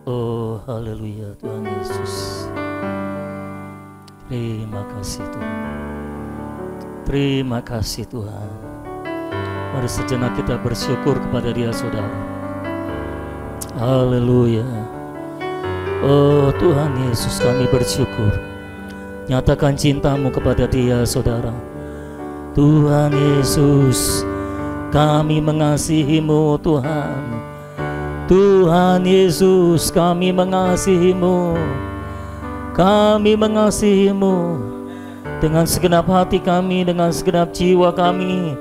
Oh, haleluya Tuhan Yesus. Terima kasih Tuhan. Terima kasih Tuhan. Mari sejenak kita bersyukur kepada Dia, saudara. Haleluya. Oh Tuhan Yesus, kami bersyukur. Nyatakan cintamu kepada Dia, saudara. Tuhan Yesus, kami mengasihimu Tuhan. Tuhan Yesus, kami mengasihimu. Kami mengasihimu dengan segenap hati kami, dengan segenap jiwa kami,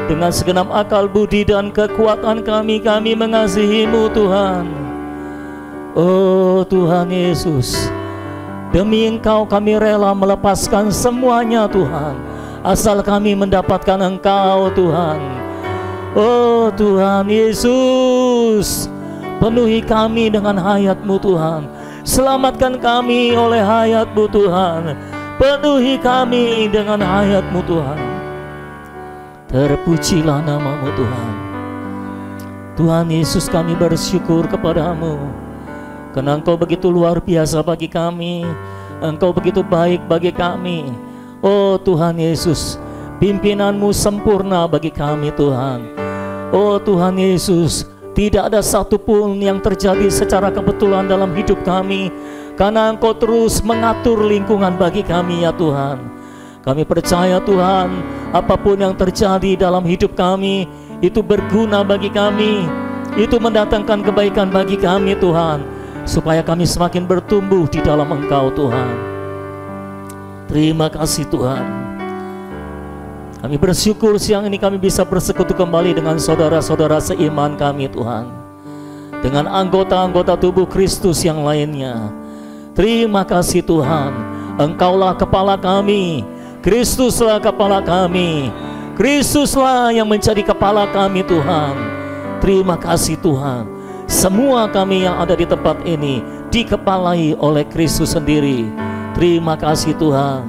dengan segenap akal budi dan kekuatan kami. Kami mengasihimu Tuhan. Oh Tuhan Yesus, demi Engkau kami rela melepaskan semuanya Tuhan, asal kami mendapatkan Engkau Tuhan. Oh Tuhan Yesus, penuhi kami dengan hayat-Mu Tuhan. Selamatkan kami oleh hayat-Mu Tuhan. Penuhi kami dengan hayat-Mu Tuhan. Terpujilah nama-Mu Tuhan. Tuhan Yesus, kami bersyukur kepada-Mu, karena Engkau begitu luar biasa bagi kami. Engkau begitu baik bagi kami. Oh Tuhan Yesus, pimpinanmu sempurna bagi kami Tuhan. Oh Tuhan Yesus, tidak ada satupun yang terjadi secara kebetulan dalam hidup kami, karena Engkau terus mengatur lingkungan bagi kami ya Tuhan. Kami percaya Tuhan, apapun yang terjadi dalam hidup kami, itu berguna bagi kami, itu mendatangkan kebaikan bagi kami Tuhan, supaya kami semakin bertumbuh di dalam Engkau Tuhan. Terima kasih Tuhan. Kami bersyukur siang ini kami bisa bersekutu kembali dengan saudara-saudara seiman kami Tuhan, dengan anggota-anggota tubuh Kristus yang lainnya. Terima kasih Tuhan, Engkaulah kepala kami, Kristuslah kepala kami, Kristuslah yang menjadi kepala kami Tuhan. Terima kasih Tuhan, semua kami yang ada di tempat ini dikepalai oleh Kristus sendiri. Terima kasih Tuhan,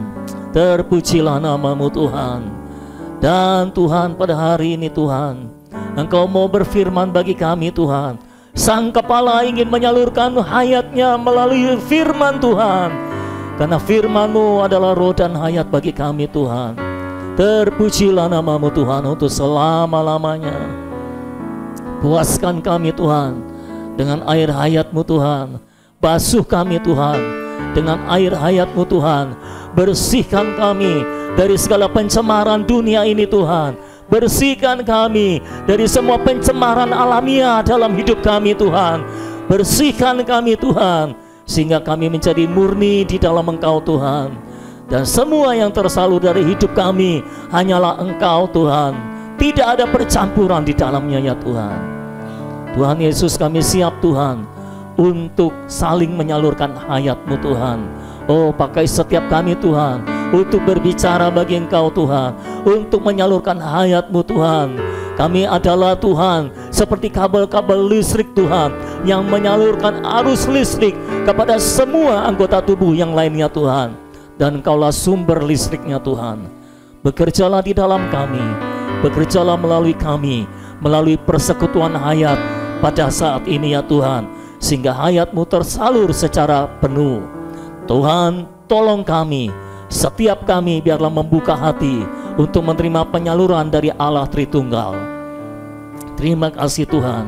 terpujilah nama-Mu Tuhan. Dan Tuhan, pada hari ini Tuhan, Engkau mau berfirman bagi kami Tuhan. Sang kepala ingin menyalurkan hayatnya melalui firman Tuhan, karena firman-Mu adalah roh dan hayat bagi kami Tuhan. Terpujilah nama-Mu Tuhan untuk selama-lamanya. Puaskan kami Tuhan dengan air hayat-Mu Tuhan. Basuh kami Tuhan dengan air hayat-Mu Tuhan. Bersihkan kami dari segala pencemaran dunia ini Tuhan. Bersihkan kami dari semua pencemaran alamiah dalam hidup kami Tuhan. Bersihkan kami Tuhan, sehingga kami menjadi murni di dalam Engkau Tuhan. Dan semua yang tersalur dari hidup kami hanyalah Engkau Tuhan. Tidak ada percampuran di dalamnya ya Tuhan. Tuhan Yesus, kami siap Tuhan untuk saling menyalurkan hayat-Mu Tuhan. Oh, pakai setiap kami Tuhan untuk berbicara bagi Engkau Tuhan, untuk menyalurkan hayat-Mu Tuhan. Kami adalah Tuhan seperti kabel-kabel listrik Tuhan, yang menyalurkan arus listrik kepada semua anggota tubuh yang lainnya Tuhan. Dan Engkaulah sumber listriknya Tuhan. Bekerjalah di dalam kami, bekerjalah melalui kami, melalui persekutuan hayat pada saat ini ya Tuhan, sehingga hayat-Mu tersalur secara penuh. Tuhan, tolong kami, setiap kami biarlah membuka hati untuk menerima penyaluran dari Allah Tritunggal. Terima kasih Tuhan.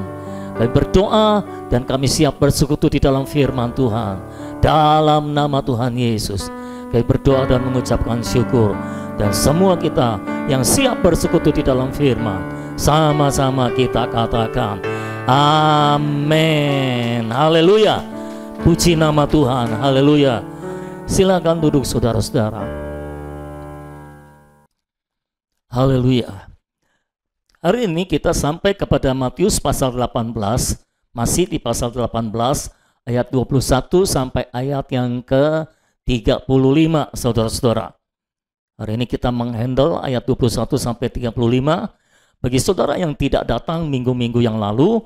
Kami berdoa dan kami siap bersekutu di dalam firman Tuhan. Dalam nama Tuhan Yesus, kami berdoa dan mengucapkan syukur. Dan semua kita yang siap bersekutu di dalam firman, sama-sama kita katakan amin. Haleluya. Puji nama Tuhan. Haleluya. Silakan duduk saudara-saudara. Haleluya. Hari ini kita sampai kepada Matius pasal 18. Masih di pasal 18 ayat 21 sampai ayat yang ke-35 saudara-saudara. Hari ini kita menghandle ayat 21 sampai 35. Bagi saudara yang tidak datang minggu-minggu yang lalu,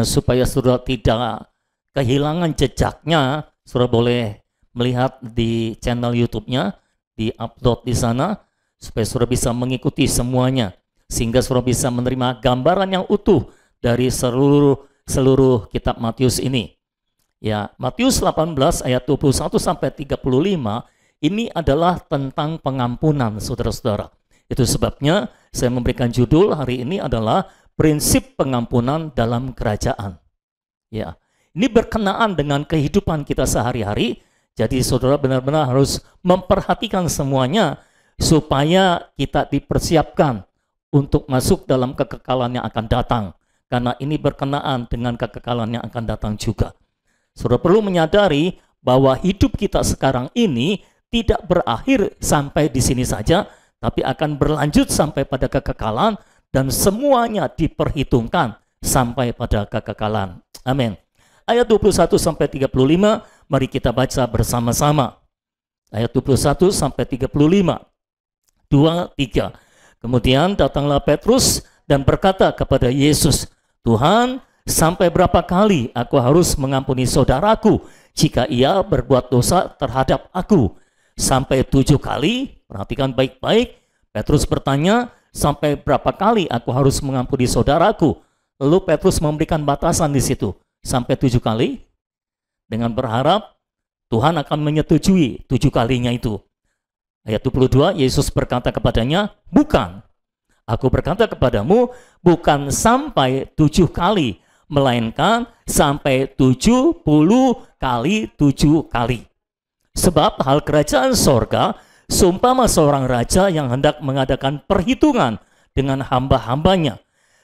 supaya saudara tidak kehilangan jejaknya, saudara boleh melihat di channel YouTube-nya, di upload di sana, supaya saudara bisa mengikuti semuanya, sehingga saudara bisa menerima gambaran yang utuh dari seluruh kitab Matius ini. Ya, Matius 18 ayat 21 sampai 35 ini adalah tentang pengampunan, saudara-saudara. Itu sebabnya saya memberikan judul hari ini adalah prinsip pengampunan dalam kerajaan. Ya, ini berkenaan dengan kehidupan kita sehari-hari. Jadi saudara benar-benar harus memperhatikan semuanya supaya kita dipersiapkan untuk masuk dalam kekekalan yang akan datang. Karena ini berkenaan dengan kekekalan yang akan datang juga. Saudara perlu menyadari bahwa hidup kita sekarang ini tidak berakhir sampai di sini saja, tapi akan berlanjut sampai pada kekekalan dan semuanya diperhitungkan sampai pada kekekalan. Amin. Ayat 21 sampai 35, mari kita baca bersama-sama. Ayat 21 sampai 35. 2, 3. Kemudian datanglah Petrus dan berkata kepada Yesus, "Tuhan, sampai berapa kali aku harus mengampuni saudaraku jika ia berbuat dosa terhadap aku? Sampai 7 kali?" Perhatikan baik-baik. Petrus bertanya, sampai berapa kali aku harus mengampuni saudaraku? Lalu Petrus memberikan batasan di situ. Sampai 7 kali? Dengan berharap Tuhan akan menyetujui 7 kalinya itu. Ayat 22, Yesus berkata kepadanya, "Bukan. Aku berkata kepadamu, bukan sampai 7 kali, melainkan sampai 70 kali 7 kali. Sebab hal kerajaan sorga seumpama seorang raja yang hendak mengadakan perhitungan dengan hamba-hambanya.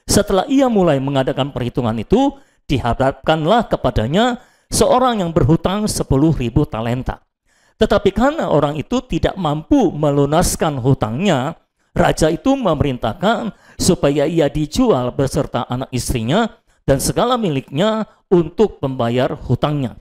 Setelah ia mulai mengadakan perhitungan itu, dihadapkanlah kepadanya seorang yang berhutang 10.000 talenta. Tetapi karena orang itu tidak mampu melunaskan hutangnya, raja itu memerintahkan supaya ia dijual beserta anak istrinya dan segala miliknya untuk membayar hutangnya.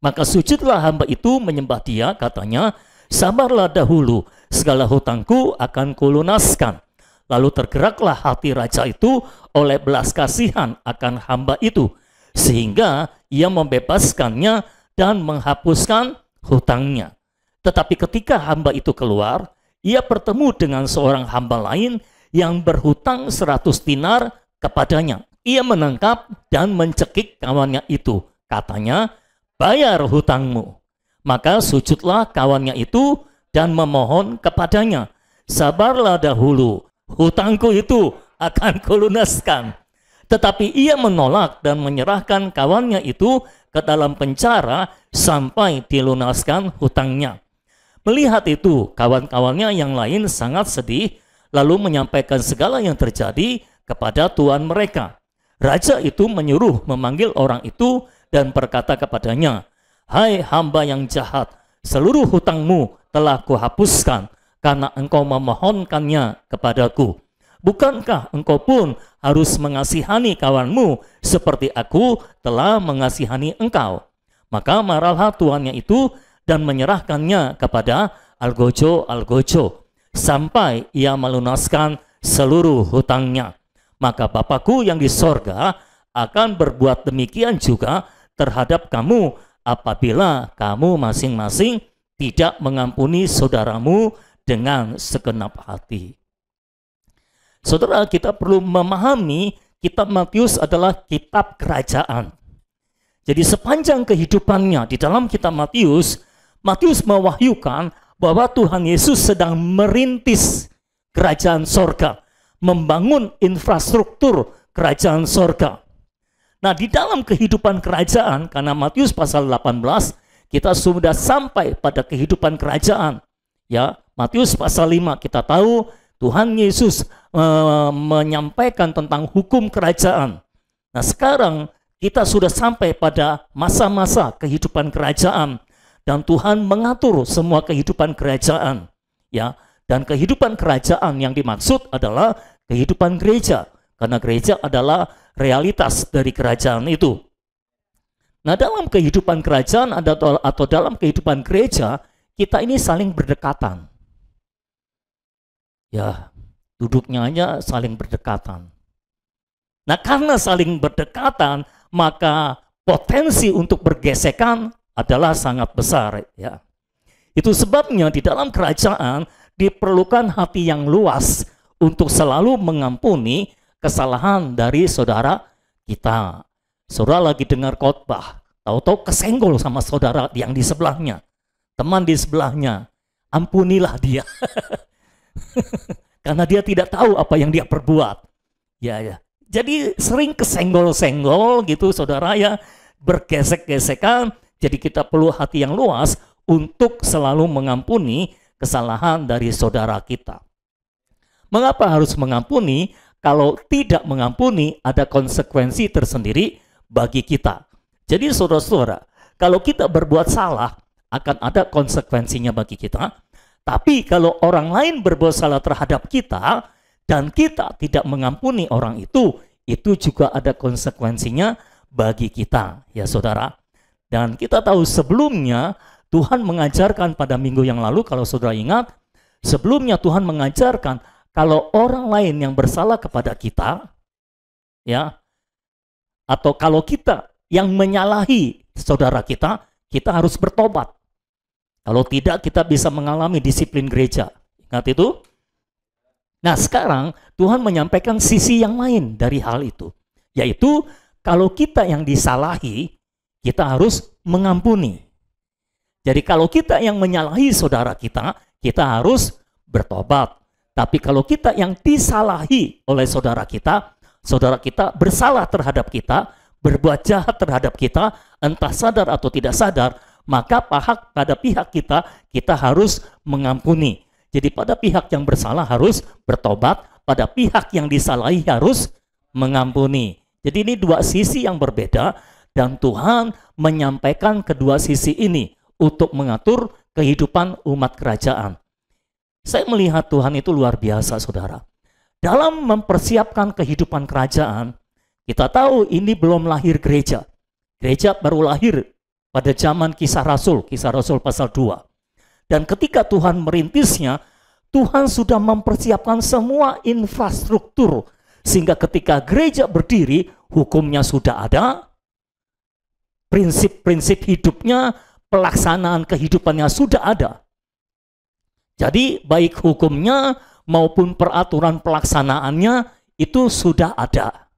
Maka sujudlah hamba itu menyembah dia, katanya, 'Sabarlah dahulu, segala hutangku akan kulunaskan.' Lalu tergeraklah hati raja itu oleh belas kasihan akan hamba itu, sehingga ia membebaskannya dan menghapuskan hutangnya. Tetapi ketika hamba itu keluar, ia bertemu dengan seorang hamba lain yang berhutang 100 dinar kepadanya. Ia menangkap dan mencekik kawannya itu. Katanya, 'Bayar hutangmu.' Maka sujudlah kawannya itu dan memohon kepadanya, 'Sabarlah dahulu, hutangku itu akan kulunaskan.' Tetapi ia menolak dan menyerahkan kawannya itu ke dalam penjara sampai dilunaskan hutangnya. Melihat itu, kawan-kawannya yang lain sangat sedih, lalu menyampaikan segala yang terjadi kepada tuan mereka. Raja itu menyuruh memanggil orang itu dan berkata kepadanya, 'Hai hamba yang jahat, seluruh hutangmu telah kuhapuskan karena engkau memohonkannya kepadaku. Bukankah engkau pun harus mengasihani kawanmu seperti aku telah mengasihani engkau?' Maka marahlah tuannya itu dan menyerahkannya kepada algojo-algojo sampai ia melunaskan seluruh hutangnya. Maka Bapakku yang di sorga akan berbuat demikian juga terhadap kamu apabila kamu masing-masing tidak mengampuni saudaramu dengan segenap hati." Saudara, kita perlu memahami kitab Matius adalah kitab kerajaan. Jadi sepanjang kehidupannya di dalam kitab Matius, Matius mewahyukan bahwa Tuhan Yesus sedang merintis kerajaan sorga, membangun infrastruktur kerajaan sorga. Nah, di dalam kehidupan kerajaan, karena Matius pasal 18, kita sudah sampai pada kehidupan kerajaan. Ya, Matius pasal 5 kita tahu Tuhan Yesus menyampaikan tentang hukum kerajaan. Nah, sekarang kita sudah sampai pada masa-masa kehidupan kerajaan dan Tuhan mengatur semua kehidupan kerajaan. Ya, dan kehidupan kerajaan yang dimaksud adalah kehidupan gereja, karena gereja adalah realitas dari kerajaan itu. Nah, dalam kehidupan kerajaan atau dalam kehidupan gereja, kita ini saling berdekatan. Ya, duduknya aja saling berdekatan. Nah, karena saling berdekatan, maka potensi untuk bergesekan adalah sangat besar. Ya. Itu sebabnya di dalam kerajaan diperlukan hati yang luas untuk selalu mengampuni kesalahan dari saudara kita. Saudara lagi dengar khotbah, tahu-tahu kesenggol sama saudara yang di sebelahnya, teman di sebelahnya, ampunilah dia. Karena dia tidak tahu apa yang dia perbuat. Ya. Jadi sering kesenggol-senggol gitu saudara ya, bergesek-gesekan. Jadi kita perlu hati yang luas untuk selalu mengampuni kesalahan dari saudara kita. Mengapa harus mengampuni? Kalau tidak mengampuni, ada konsekuensi tersendiri bagi kita. Jadi saudara-saudara, kalau kita berbuat salah, akan ada konsekuensinya bagi kita. Tapi kalau orang lain berbuat salah terhadap kita, dan kita tidak mengampuni orang itu juga ada konsekuensinya bagi kita, ya saudara. Dan kita tahu sebelumnya, Tuhan mengajarkan pada minggu yang lalu, kalau saudara ingat, sebelumnya Tuhan mengajarkan, kalau orang lain yang bersalah kepada kita, ya, atau kalau kita yang menyalahi saudara kita harus bertobat. Kalau tidak, kita bisa mengalami disiplin gereja. Ingat itu? Nah, sekarang Tuhan menyampaikan sisi yang lain dari hal itu, yaitu kalau kita yang disalahi, kita harus mengampuni. Jadi kalau kita yang menyalahi saudara kita harus bertobat. Tapi kalau kita yang disalahi oleh saudara kita bersalah terhadap kita, berbuat jahat terhadap kita, entah sadar atau tidak sadar, maka pada pihak kita harus mengampuni. Jadi pada pihak yang bersalah harus bertobat, pada pihak yang disalahi harus mengampuni. Jadi ini dua sisi yang berbeda, dan Tuhan menyampaikan kedua sisi ini untuk mengatur kehidupan umat kerajaan. Saya melihat Tuhan itu luar biasa, saudara. Dalam mempersiapkan kehidupan kerajaan, kita tahu ini belum lahir gereja. Gereja baru lahir pada zaman Kisah Rasul pasal 2. Dan ketika Tuhan merintisnya, Tuhan sudah mempersiapkan semua infrastruktur. Sehingga ketika gereja berdiri, hukumnya sudah ada, prinsip-prinsip hidupnya, pelaksanaan kehidupannya sudah ada. Jadi baik hukumnya maupun peraturan pelaksanaannya itu sudah ada.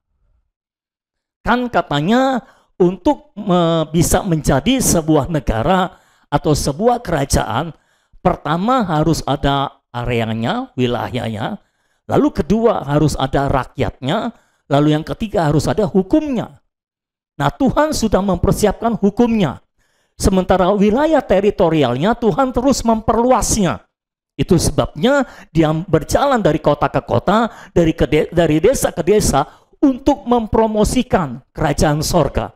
Kan katanya untuk bisa menjadi sebuah negara atau sebuah kerajaan, pertama harus ada areanya, wilayahnya, lalu kedua harus ada rakyatnya, lalu yang ketiga harus ada hukumnya. Nah, Tuhan sudah mempersiapkan hukumnya. Sementara wilayah teritorialnya Tuhan terus memperluasnya. Itu sebabnya dia berjalan dari kota ke kota, dari desa ke desa untuk mempromosikan kerajaan sorga.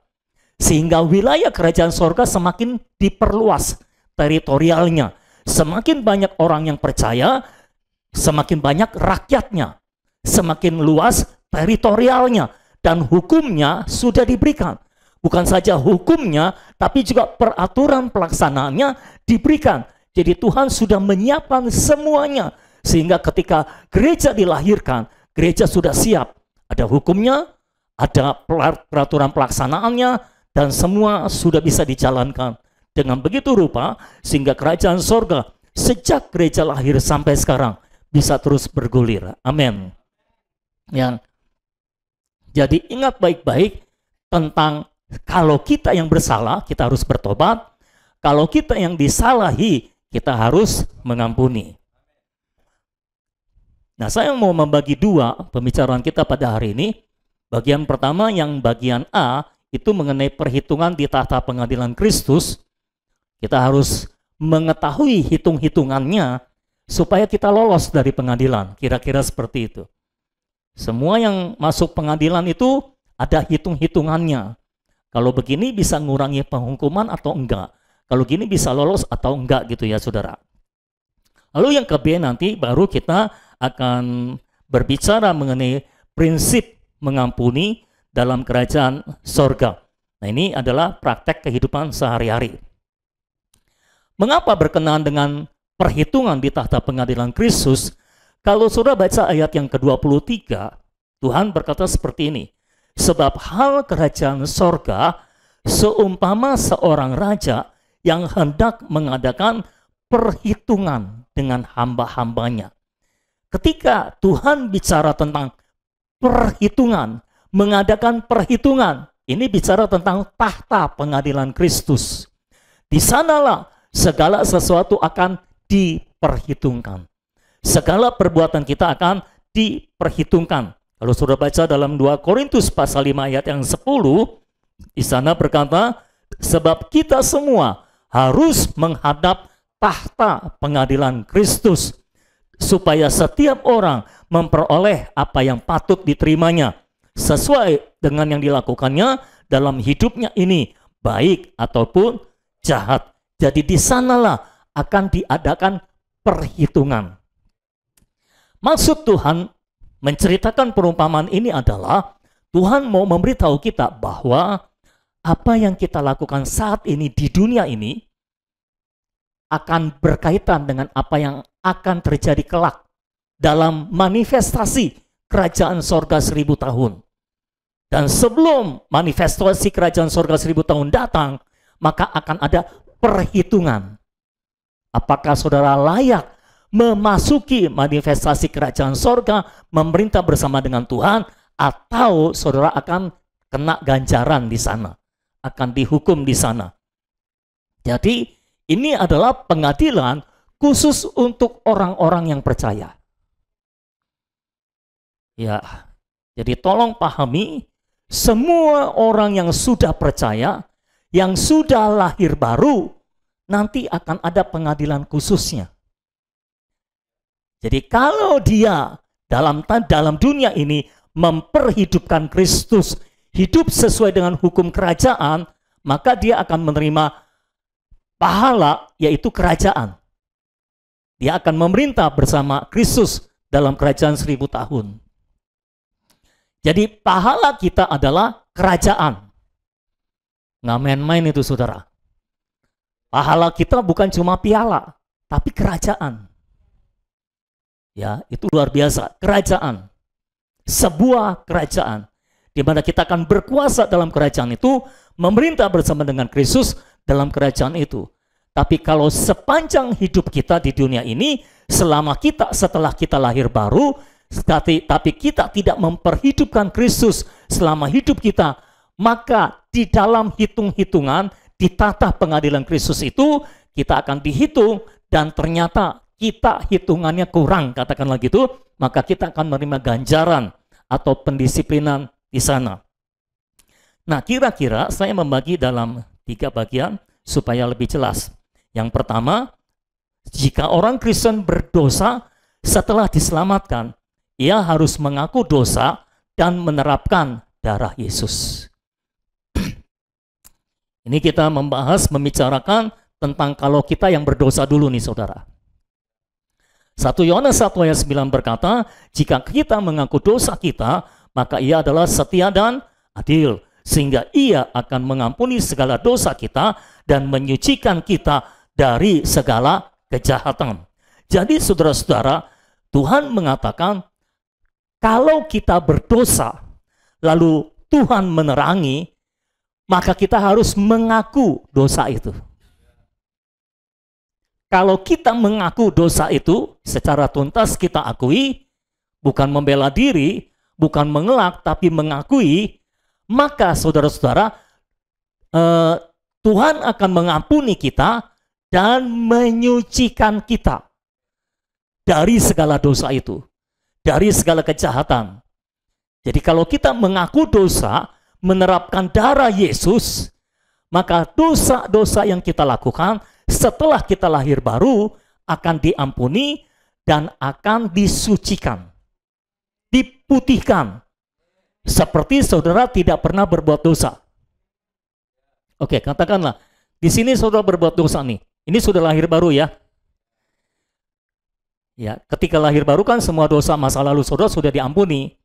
Sehingga wilayah kerajaan sorga semakin diperluas teritorialnya. Semakin banyak orang yang percaya, semakin banyak rakyatnya. Semakin luas teritorialnya. Dan hukumnya sudah diberikan. Bukan saja hukumnya, tapi juga peraturan pelaksanaannya diberikan. Jadi Tuhan sudah menyiapkan semuanya. Sehingga ketika gereja dilahirkan, gereja sudah siap. Ada hukumnya, ada peraturan pelaksanaannya, dan semua sudah bisa dijalankan. Dengan begitu rupa, sehingga kerajaan sorga sejak gereja lahir sampai sekarang bisa terus bergulir. Amin. Ya. Jadi ingat baik-baik tentang kalau kita yang bersalah, kita harus bertobat. Kalau kita yang disalahi, kita harus mengampuni. Nah, saya mau membagi dua pembicaraan kita pada hari ini. Bagian pertama yang bagian A itu mengenai perhitungan di tahta pengadilan Kristus. Kita harus mengetahui hitung-hitungannya supaya kita lolos dari pengadilan. Kira-kira seperti itu. Semua yang masuk pengadilan itu ada hitung-hitungannya. Kalau begini bisa ngurangi penghukuman atau enggak. Kalau gini bisa lolos atau enggak gitu ya saudara. Lalu yang ke-B nanti baru kita akan berbicara mengenai prinsip mengampuni dalam kerajaan sorga. Nah, ini adalah praktek kehidupan sehari-hari. Mengapa berkenaan dengan perhitungan di tahta pengadilan Kristus? Kalau saudara baca ayat yang ke-23, Tuhan berkata seperti ini. Sebab hal kerajaan sorga seumpama seorang raja yang hendak mengadakan perhitungan dengan hamba-hambanya. Ketika Tuhan bicara tentang perhitungan, mengadakan perhitungan, Ini bicara tentang tahta pengadilan Kristus. Di sanalah segala sesuatu akan diperhitungkan. Segala perbuatan kita akan diperhitungkan. Kalau sudah baca dalam 2 Korintus pasal 5 ayat yang 10, di sana berkata, sebab kita semua harus menghadap tahta pengadilan Kristus, supaya setiap orang memperoleh apa yang patut diterimanya, sesuai dengan yang dilakukannya dalam hidupnya ini, baik ataupun jahat. Jadi di sanalah akan diadakan perhitungan. Maksud Tuhan menceritakan perumpamaan ini adalah Tuhan mau memberitahu kita bahwa apa yang kita lakukan saat ini di dunia ini akan berkaitan dengan apa yang akan terjadi kelak dalam manifestasi kerajaan sorga 1000 tahun. Dan sebelum manifestasi kerajaan sorga 1000 tahun datang, maka akan ada perhitungan. Apakah saudara layak memasuki manifestasi kerajaan sorga, memerintah bersama dengan Tuhan, atau saudara akan kena ganjaran di sana, akan dihukum di sana. Jadi ini adalah pengadilan khusus untuk orang-orang yang percaya. Ya, jadi tolong pahami, semua orang yang sudah percaya, yang sudah lahir baru, nanti akan ada pengadilan khususnya. Jadi kalau dia dalam dunia ini memperhidupkan Kristus, hidup sesuai dengan hukum kerajaan, maka dia akan menerima pahala, yaitu kerajaan. Dia akan memerintah bersama Kristus dalam kerajaan 1000 tahun. Jadi pahala kita adalah kerajaan. Nggak main-main itu saudara. Pahala kita bukan cuma piala, tapi kerajaan. Ya, itu luar biasa, kerajaan. Sebuah kerajaan di mana kita akan berkuasa dalam kerajaan itu, memerintah bersama dengan Kristus dalam kerajaan itu. Tapi kalau sepanjang hidup kita di dunia ini, setelah kita lahir baru, tapi kita tidak memperhidupkan Kristus selama hidup kita, maka di dalam hitung-hitungan, di tata pengadilan Kristus itu, kita akan dihitung, dan ternyata kita hitungannya kurang, katakanlah gitu, maka kita akan menerima ganjaran atau pendisiplinan di sana. Nah, kira-kira saya membagi dalam 3 bagian supaya lebih jelas. Yang pertama, jika orang Kristen berdosa setelah diselamatkan, ia harus mengaku dosa dan menerapkan darah Yesus. Ini kita membicarakan tentang kalau kita yang berdosa dulu nih saudara. 1 Yohanes 1 ayat 9 berkata, jika kita mengaku dosa kita, maka ia adalah setia dan adil, sehingga ia akan mengampuni segala dosa kita dan menyucikan kita dari segala kejahatan. Jadi saudara-saudara, Tuhan mengatakan, kalau kita berdosa, lalu Tuhan menerangi, maka kita harus mengaku dosa itu. Kalau kita mengaku dosa itu secara tuntas kita akui, bukan membela diri, bukan mengelak, tapi mengakui, maka saudara-saudara, Tuhan akan mengampuni kita dan menyucikan kita dari segala dosa itu, dari segala kejahatan. Jadi kalau kita mengaku dosa, menerapkan darah Yesus, maka dosa-dosa yang kita lakukan setelah kita lahir baru akan diampuni dan akan disucikan, diputihkan, seperti saudara tidak pernah berbuat dosa. Oke, katakanlah di sini saudara berbuat dosa nih. Ini sudah lahir baru ya. Ya, ketika lahir baru kan semua dosa masa lalu saudara sudah diampuni.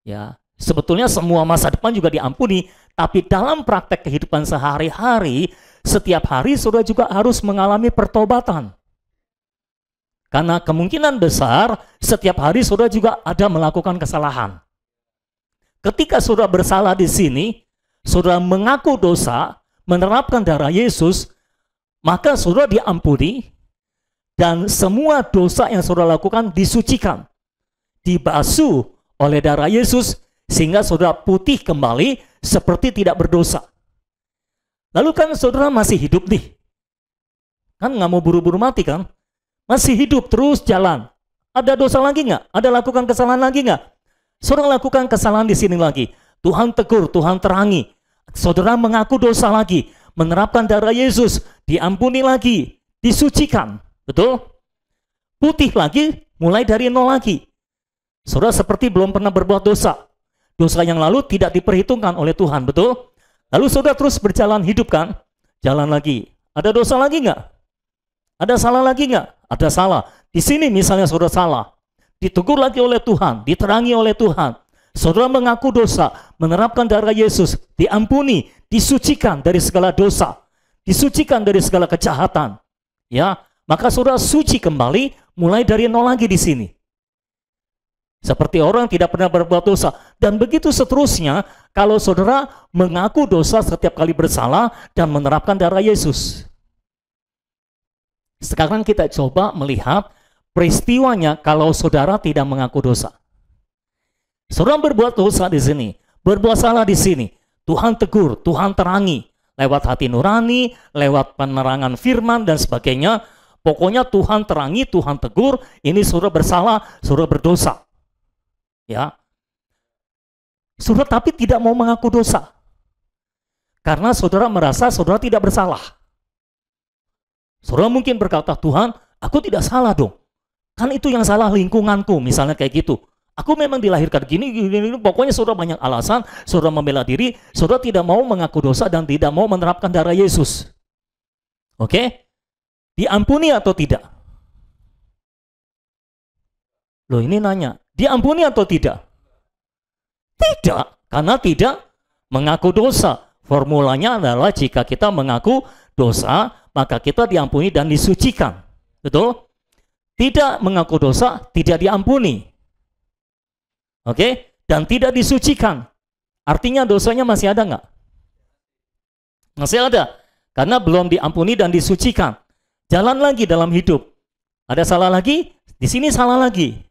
Ya, sebetulnya semua masa depan juga diampuni, tapi dalam praktek kehidupan sehari-hari, setiap hari saudara juga harus mengalami pertobatan. Karena kemungkinan besar setiap hari saudara juga ada melakukan kesalahan. Ketika saudara bersalah di sini, saudara mengaku dosa, menerapkan darah Yesus, maka saudara diampuni, dan semua dosa yang saudara lakukan disucikan, dibasuh oleh darah Yesus, sehingga saudara putih kembali seperti tidak berdosa. Lalu kan saudara masih hidup nih. Kan nggak mau buru-buru mati kan? Masih hidup terus jalan. Ada dosa lagi nggak? Ada lakukan kesalahan lagi nggak? Saudara lakukan kesalahan di sini lagi. Tuhan tegur, Tuhan terangi. Saudara mengaku dosa lagi. Menerapkan darah Yesus. Diampuni lagi. Disucikan. Betul? Putih lagi, mulai dari nol lagi. Saudara seperti belum pernah berbuat dosa. Dosa yang lalu tidak diperhitungkan oleh Tuhan. Betul? Lalu saudara terus berjalan hidup kan? Jalan lagi. Ada dosa lagi nggak? Ada salah lagi nggak? Ada salah. Di sini misalnya saudara salah. Ditegur lagi oleh Tuhan, diterangi oleh Tuhan. Saudara mengaku dosa, menerapkan darah Yesus, diampuni, disucikan dari segala dosa, disucikan dari segala kejahatan. Ya, maka saudara suci kembali, mulai dari nol lagi di sini. Seperti orang tidak pernah berbuat dosa. Dan begitu seterusnya, kalau saudara mengaku dosa setiap kali bersalah dan menerapkan darah Yesus. Sekarang kita coba melihat peristiwanya kalau saudara tidak mengaku dosa. Saudara berbuat dosa di sini, berbuat salah di sini. Tuhan tegur, Tuhan terangi. Lewat hati nurani, lewat penerangan firman dan sebagainya. Pokoknya Tuhan terangi, Tuhan tegur, ini saudara bersalah, saudara berdosa. Ya, saudara tapi tidak mau mengaku dosa karena saudara merasa saudara tidak bersalah. Saudara mungkin berkata, Tuhan, aku tidak salah dong. Kan itu yang salah lingkunganku, misalnya kayak gitu. Aku memang dilahirkan gini, pokoknya saudara banyak alasan, saudara membela diri, saudara tidak mau mengaku dosa dan tidak mau menerapkan darah Yesus. Oke? Diampuni atau tidak? Loh ini nanya, diampuni atau tidak? Tidak, karena tidak mengaku dosa. Formulanya adalah jika kita mengaku dosa, maka kita diampuni dan disucikan. Betul? Tidak mengaku dosa, tidak diampuni. Oke? Dan tidak disucikan. Artinya dosanya masih ada nggak? Masih ada. Karena belum diampuni dan disucikan. Jalan lagi dalam hidup. Ada salah lagi? Di sini salah lagi.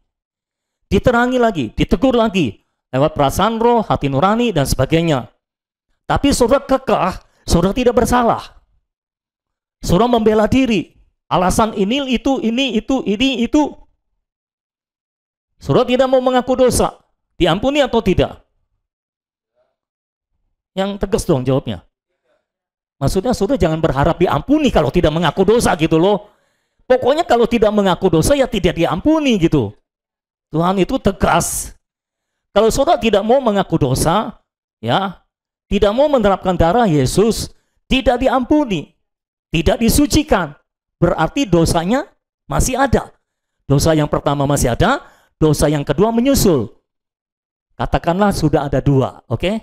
Diterangi lagi, ditegur lagi. Lewat perasaan roh, hati nurani, dan sebagainya. Tapi saudara kekeh, saudara tidak bersalah. Saudara membela diri. Alasan ini, itu, ini, itu. Saudara tidak mau mengaku dosa. Diampuni atau tidak? Yang tegas dong jawabnya. Maksudnya saudara jangan berharap diampuni kalau tidak mengaku dosa gitu loh. Pokoknya kalau tidak mengaku dosa ya tidak diampuni gitu. Tuhan itu tegas. Kalau saudara tidak mau mengaku dosa, ya, tidak mau menerapkan darah Yesus, tidak diampuni, tidak disucikan, berarti dosanya masih ada. Dosa yang pertama masih ada, dosa yang kedua menyusul. Katakanlah sudah ada dua, oke?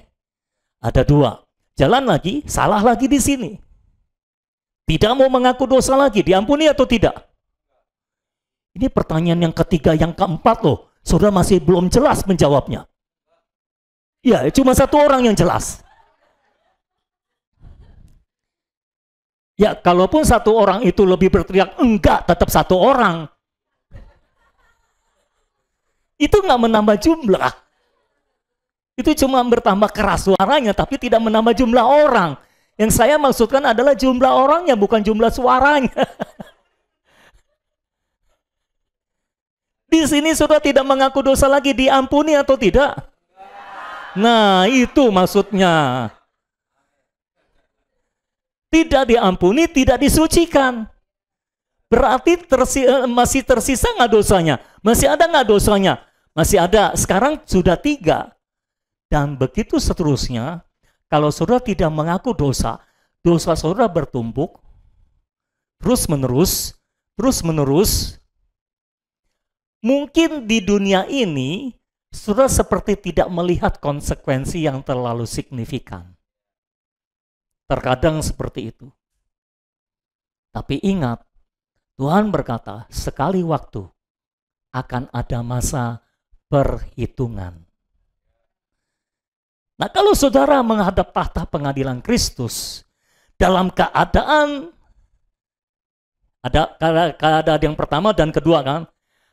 Ada dua. Jalan lagi, salah lagi di sini. Tidak mau mengaku dosa lagi, diampuni atau tidak? Ini pertanyaan yang ketiga, yang keempat loh. Saudara masih belum jelas menjawabnya. Ya, cuma satu orang yang jelas. Ya, kalaupun satu orang itu lebih berteriak, enggak, tetap satu orang. Itu nggak menambah jumlah. Itu cuma bertambah keras suaranya, tapi tidak menambah jumlah orang. Yang saya maksudkan adalah jumlah orangnya, bukan jumlah suaranya. Di sini saudara tidak mengaku dosa lagi, diampuni atau tidak? Nah, itu maksudnya. Tidak diampuni, tidak disucikan. Berarti masih tersisa nggak dosanya? Masih ada nggak dosanya? Masih ada. Sekarang sudah 3. Dan begitu seterusnya. Kalau saudara tidak mengaku dosa, dosa saudara bertumpuk, terus menerus. Mungkin di dunia ini, saudara seperti tidak melihat konsekuensi yang terlalu signifikan. Terkadang seperti itu. Tapi ingat, Tuhan berkata, sekali waktu akan ada masa perhitungan. Nah, kalau saudara menghadap tahta pengadilan Kristus, dalam keadaan, ada keadaan yang pertama dan kedua kan,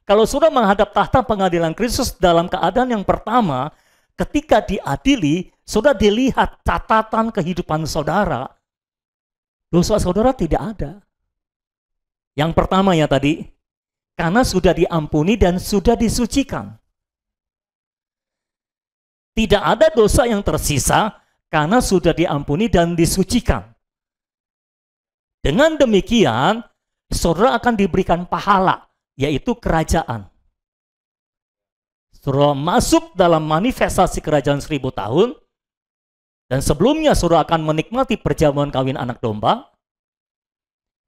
kalau saudara menghadap tahta pengadilan Kristus dalam keadaan yang pertama, ketika diadili, saudara dilihat catatan kehidupan saudara, dosa saudara tidak ada. Yang pertama ya tadi, karena sudah diampuni dan sudah disucikan. Tidak ada dosa yang tersisa karena sudah diampuni dan disucikan. Dengan demikian, saudara akan diberikan pahala, yaitu kerajaan. Saudara masuk dalam manifestasi kerajaan 1000 tahun, dan sebelumnya saudara akan menikmati perjamuan kawin anak domba.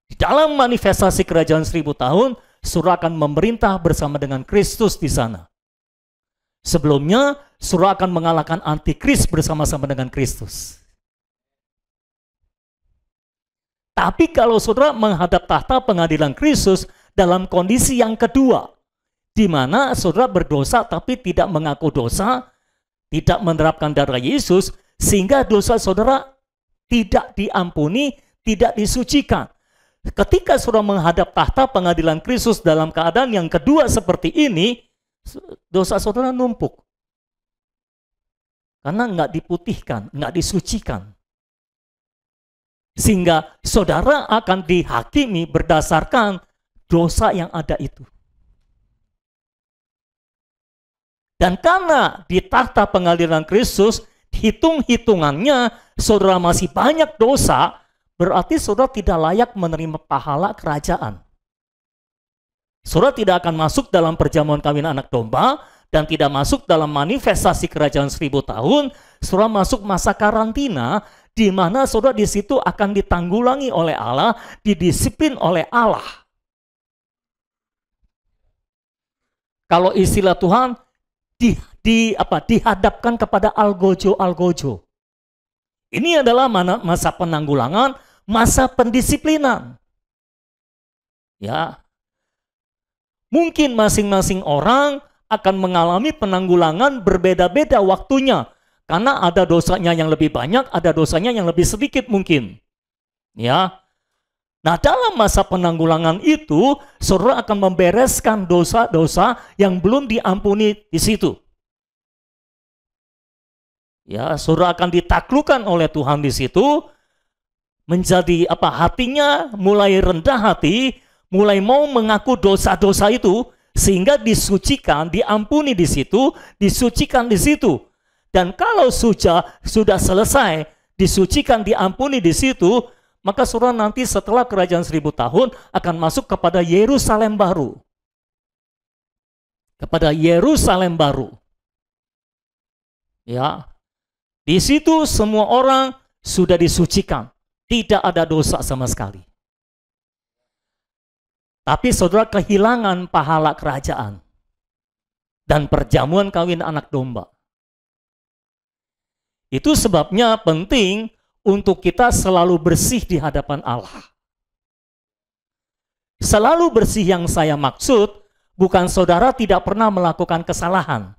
Di dalam manifestasi kerajaan 1000 tahun, saudara akan memerintah bersama dengan Kristus di sana. Sebelumnya, saudara akan mengalahkan antikris bersama-sama dengan Kristus. Tapi kalau saudara menghadap tahta pengadilan Kristus dalam kondisi yang kedua, di mana saudara berdosa tapi tidak mengaku dosa, tidak menerapkan darah Yesus, sehingga dosa saudara tidak diampuni, tidak disucikan. Ketika saudara menghadap tahta pengadilan Kristus dalam keadaan yang kedua seperti ini, dosa saudara numpuk. Karena nggak diputihkan, nggak disucikan. Sehingga saudara akan dihakimi berdasarkan dosa yang ada itu. Dan karena di tahta pengadilan Kristus, hitung-hitungannya saudara masih banyak dosa, berarti saudara tidak layak menerima pahala kerajaan. Saudara tidak akan masuk dalam perjamuan kawin anak domba, dan tidak masuk dalam manifestasi kerajaan 1000 tahun, saudara masuk masa karantina, di mana saudara di situ akan ditanggulangi oleh Allah, didisiplin oleh Allah. Kalau istilah Tuhan, dihadapkan kepada algojo. Ini adalah masa penanggulangan, masa pendisiplinan. Ya, mungkin masing-masing orang akan mengalami penanggulangan berbeda-beda waktunya, karena ada dosanya yang lebih banyak, ada dosanya yang lebih sedikit mungkin. Ya. Nah, dalam masa penanggulangan itu, saudara akan membereskan dosa-dosa yang belum diampuni di situ. Ya, saudara akan ditaklukkan oleh Tuhan di situ, menjadi hatinya mulai rendah hati, mulai mau mengaku dosa-dosa itu, sehingga disucikan, diampuni di situ, disucikan di situ. Dan kalau sudah selesai, disucikan, diampuni di situ, maka saudara nanti setelah kerajaan 1000 tahun akan masuk kepada Yerusalem baru. Kepada Yerusalem baru. Ya. Di situ semua orang sudah disucikan. Tidak ada dosa sama sekali. Tapi saudara kehilangan pahala kerajaan dan perjamuan kawin anak domba. Itu sebabnya penting untuk kita selalu bersih di hadapan Allah. Selalu bersih yang saya maksud, bukan saudara tidak pernah melakukan kesalahan.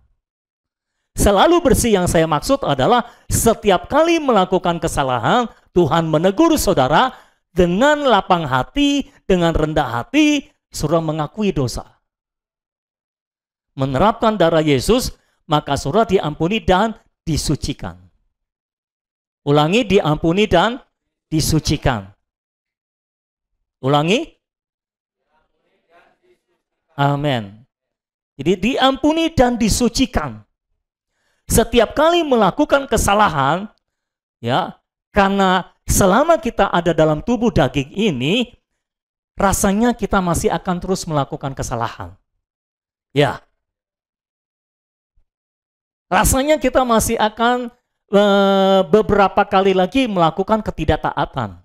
Selalu bersih yang saya maksud adalah setiap kali melakukan kesalahan, Tuhan menegur saudara dengan lapang hati, dengan rendah hati, saudara mengakui dosa. Menerapkan darah Yesus, maka saudara diampuni dan disucikan. Ulangi, diampuni dan disucikan. Ulangi. Amin. Jadi diampuni dan disucikan. Setiap kali melakukan kesalahan, ya, karena selama kita ada dalam tubuh daging ini, rasanya kita masih akan terus melakukan kesalahan. Ya. Rasanya kita masih akan beberapa kali lagi melakukan ketidaktaatan.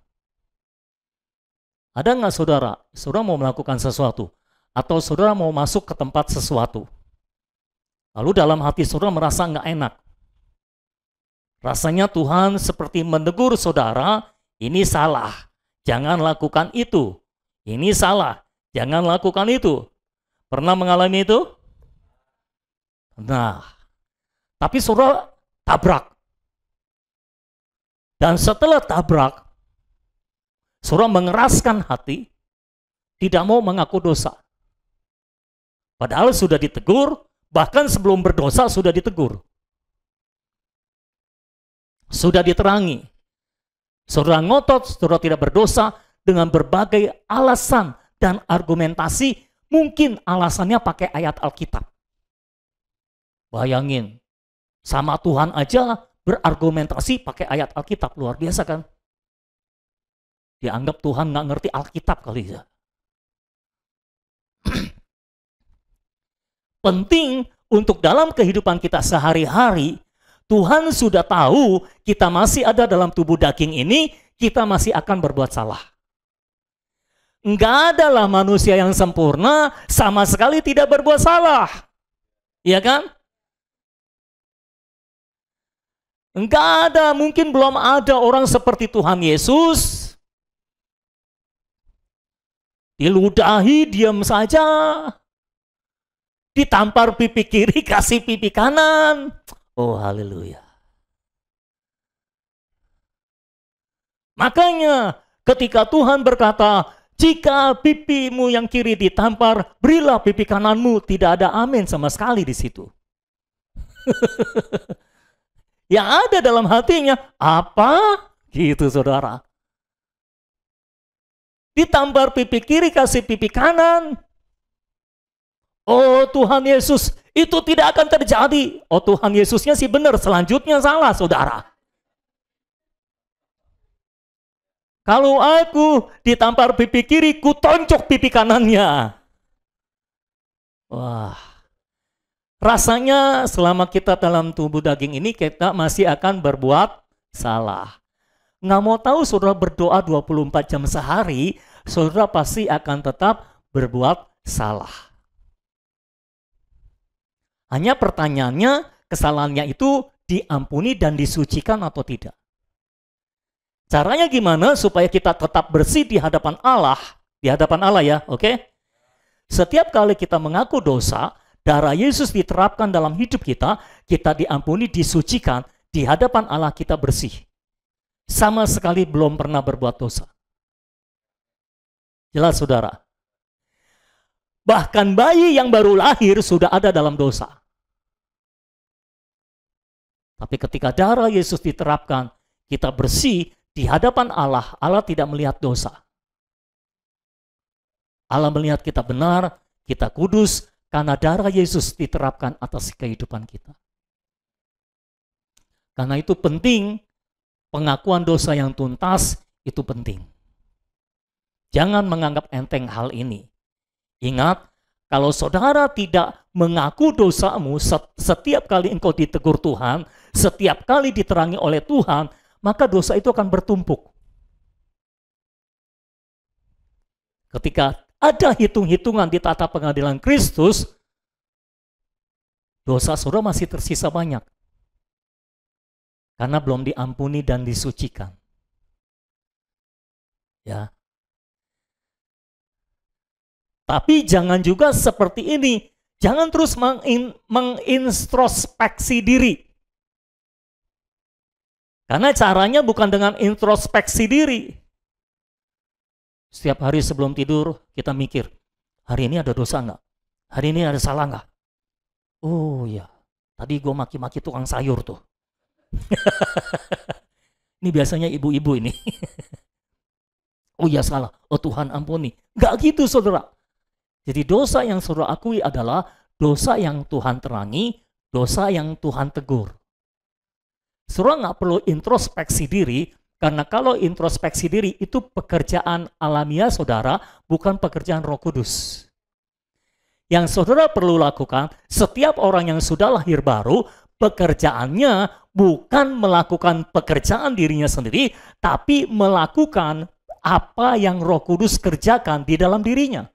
Ada nggak saudara? Saudara mau melakukan sesuatu, atau saudara mau masuk ke tempat sesuatu, lalu dalam hati saudara merasa nggak enak. Rasanya Tuhan seperti menegur saudara, ini salah, jangan lakukan itu. Ini salah, jangan lakukan itu. Pernah mengalami itu? Nah, tapi saudara tabrak. Dan setelah tabrak, saudara mengeraskan hati, tidak mau mengaku dosa. Padahal sudah ditegur, bahkan sebelum berdosa sudah ditegur. Sudah diterangi. Saudara ngotot, saudara tidak berdosa dengan berbagai alasan dan argumentasi. Mungkin alasannya pakai ayat Alkitab. Bayangin, sama Tuhan aja berargumentasi pakai ayat Alkitab. Luar biasa kan? Dianggap Tuhan nggak ngerti Alkitab kali ya. Penting untuk dalam kehidupan kita sehari-hari, Tuhan sudah tahu kita masih ada dalam tubuh daging ini, kita masih akan berbuat salah. Enggak adalah manusia yang sempurna, sama sekali tidak berbuat salah. Iya kan? Enggak ada, mungkin belum ada orang seperti Tuhan Yesus. Diludahi, diam saja. Ditampar pipi kiri, kasih pipi kanan. Oh, haleluya. Makanya ketika Tuhan berkata, jika pipimu yang kiri ditampar, berilah pipi kananmu. Tidak ada amin sama sekali di situ. Yang ada dalam hatinya, apa? Gitu saudara. Ditampar pipi kiri, kasih pipi kanan. Oh Tuhan Yesus, itu tidak akan terjadi. Oh Tuhan Yesusnya sih benar, selanjutnya salah saudara. Kalau aku ditampar pipi kiri, ku tonjok pipi kanannya. Wah, rasanya selama kita dalam tubuh daging ini, kita masih akan berbuat salah. Nggak mau tahu saudara berdoa 24 jam sehari, saudara pasti akan tetap berbuat salah. Hanya pertanyaannya, kesalahannya itu diampuni dan disucikan atau tidak. Caranya gimana supaya kita tetap bersih di hadapan Allah? Di hadapan Allah ya, oke? Setiap kali kita mengaku dosa, darah Yesus diterapkan dalam hidup kita, kita diampuni, disucikan, di hadapan Allah kita bersih. Sama sekali belum pernah berbuat dosa. Jelas saudara? Bahkan bayi yang baru lahir sudah ada dalam dosa. Tapi ketika darah Yesus diterapkan, kita bersih di hadapan Allah. Allah tidak melihat dosa. Allah melihat kita benar, kita kudus, karena darah Yesus diterapkan atas kehidupan kita. Karena itu penting, pengakuan dosa yang tuntas itu penting. Jangan menganggap enteng hal ini. Ingat, kalau saudara tidak mengaku dosamu setiap kali engkau ditegur Tuhan, setiap kali diterangi oleh Tuhan, maka dosa itu akan bertumpuk. Ketika ada hitung-hitungan di tata pengadilan Kristus, dosa saudara masih tersisa banyak. Karena belum diampuni dan disucikan. Ya. Tapi jangan juga seperti ini. Jangan terus mengintrospeksi diri. Karena caranya bukan dengan introspeksi diri. Setiap hari sebelum tidur kita mikir, hari ini ada dosa nggak? Hari ini ada salah nggak? Oh ya, tadi gue maki-maki tukang sayur tuh. Ini biasanya ibu-ibu ini. Oh ya salah, oh Tuhan ampuni. Nggak gitu saudara. Jadi dosa yang saudara akui adalah dosa yang Tuhan terangi, dosa yang Tuhan tegur. Saudara nggak perlu introspeksi diri, karena kalau introspeksi diri itu pekerjaan alamiah saudara, bukan pekerjaan Roh Kudus. Yang saudara perlu lakukan, setiap orang yang sudah lahir baru, pekerjaannya bukan melakukan pekerjaan dirinya sendiri, tapi melakukan apa yang Roh Kudus kerjakan di dalam dirinya.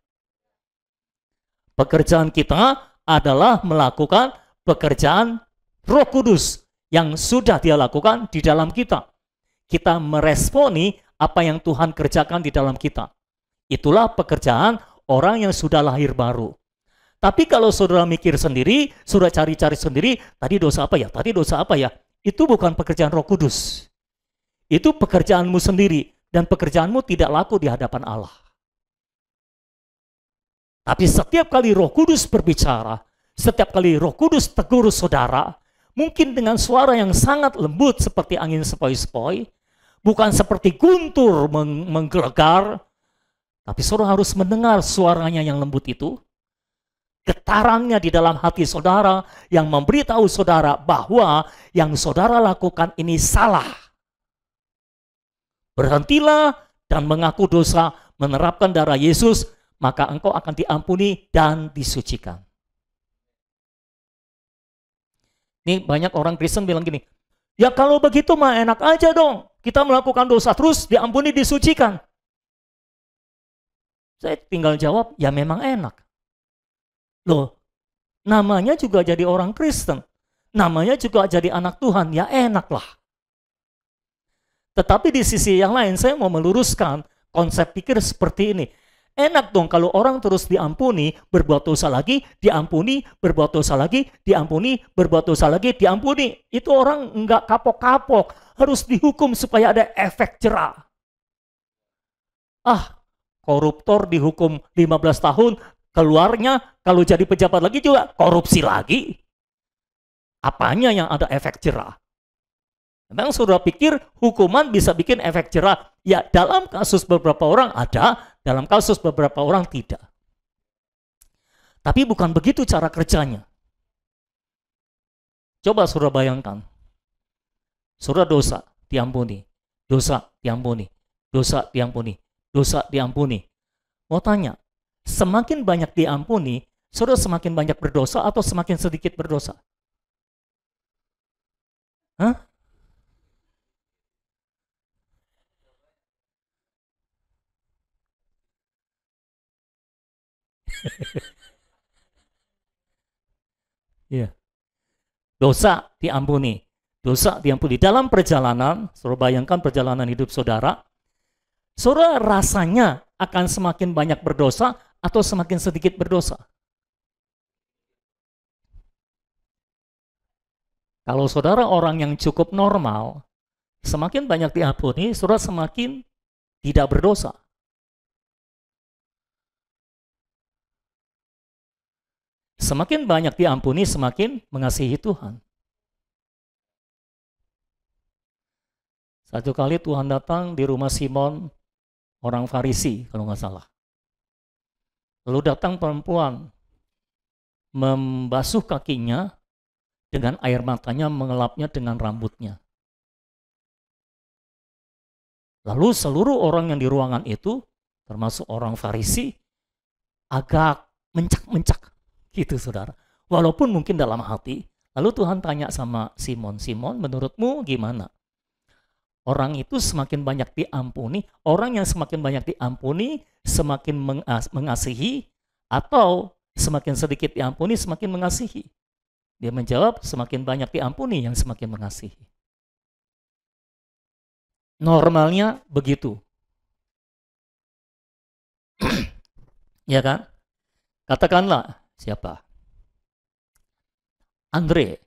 Pekerjaan kita adalah melakukan pekerjaan Roh Kudus yang sudah Dia lakukan di dalam kita. Kita meresponi apa yang Tuhan kerjakan di dalam kita. Itulah pekerjaan orang yang sudah lahir baru. Tapi kalau saudara mikir sendiri, saudara cari-cari sendiri, tadi dosa apa ya? Tadi dosa apa ya? Itu bukan pekerjaan Roh Kudus. Itu pekerjaanmu sendiri dan pekerjaanmu tidak laku di hadapan Allah. Tapi setiap kali Roh Kudus berbicara, setiap kali Roh Kudus tegur saudara, Mungkin dengan suara yang sangat lembut seperti angin sepoi-sepoi, bukan seperti guntur menggelegar, tapi saudara harus mendengar suaranya yang lembut itu, getarannya di dalam hati saudara yang memberitahu saudara bahwa yang saudara lakukan ini salah. Berhentilah dan mengaku dosa, menerapkan darah Yesus, maka engkau akan diampuni dan disucikan. Ini banyak orang Kristen bilang gini, ya kalau begitu mah enak aja dong. Kita melakukan dosa terus diampuni disucikan. Saya tinggal jawab, ya memang enak. Loh, namanya juga jadi orang Kristen. Namanya juga jadi anak Tuhan, ya enak lah. Tetapi di sisi yang lain saya mau meluruskan konsep pikir seperti ini. Enak dong kalau orang terus diampuni, berbuat dosa lagi, diampuni, berbuat dosa lagi, diampuni, berbuat dosa lagi, diampuni. Itu orang enggak kapok-kapok, harus dihukum supaya ada efek jerah. Koruptor dihukum 15 tahun, keluarnya kalau jadi pejabat lagi juga korupsi lagi. Apanya yang ada efek jerah? Memang saudara pikir hukuman bisa bikin efek jerah? Ya dalam kasus beberapa orang ada, dalam kasus beberapa orang tidak. Tapi bukan begitu cara kerjanya. Coba saudara bayangkan. Saudara dosa, diampuni. Dosa, diampuni. Dosa, diampuni. Dosa, diampuni. Mau tanya, semakin banyak diampuni, saudara semakin banyak berdosa atau semakin sedikit berdosa? Hah? Iya. Dosa diampuni. Dosa diampuni. Dalam perjalanan, saudara bayangkan perjalanan hidup saudara, saudara rasanya akan semakin banyak berdosa atau semakin sedikit berdosa? Kalau saudara orang yang cukup normal, semakin banyak diampuni, saudara semakin tidak berdosa. Semakin banyak diampuni, semakin mengasihi Tuhan. Satu kali Tuhan datang di rumah Simon, orang Farisi kalau nggak salah. Lalu datang perempuan, membasuh kakinya dengan air matanya, mengelapnya dengan rambutnya. Lalu seluruh orang yang di ruangan itu, termasuk orang Farisi, agak mencak-mencak. Gitu saudara. Walaupun mungkin dalam hati. Lalu Tuhan tanya sama Simon, Simon menurutmu gimana? Orang itu semakin banyak diampuni, orang yang semakin banyak diampuni semakin mengasihi, atau semakin sedikit diampuni semakin mengasihi? Dia menjawab, semakin banyak diampuni yang semakin mengasihi. Normalnya begitu. Ya kan? Katakanlah, siapa? Andre,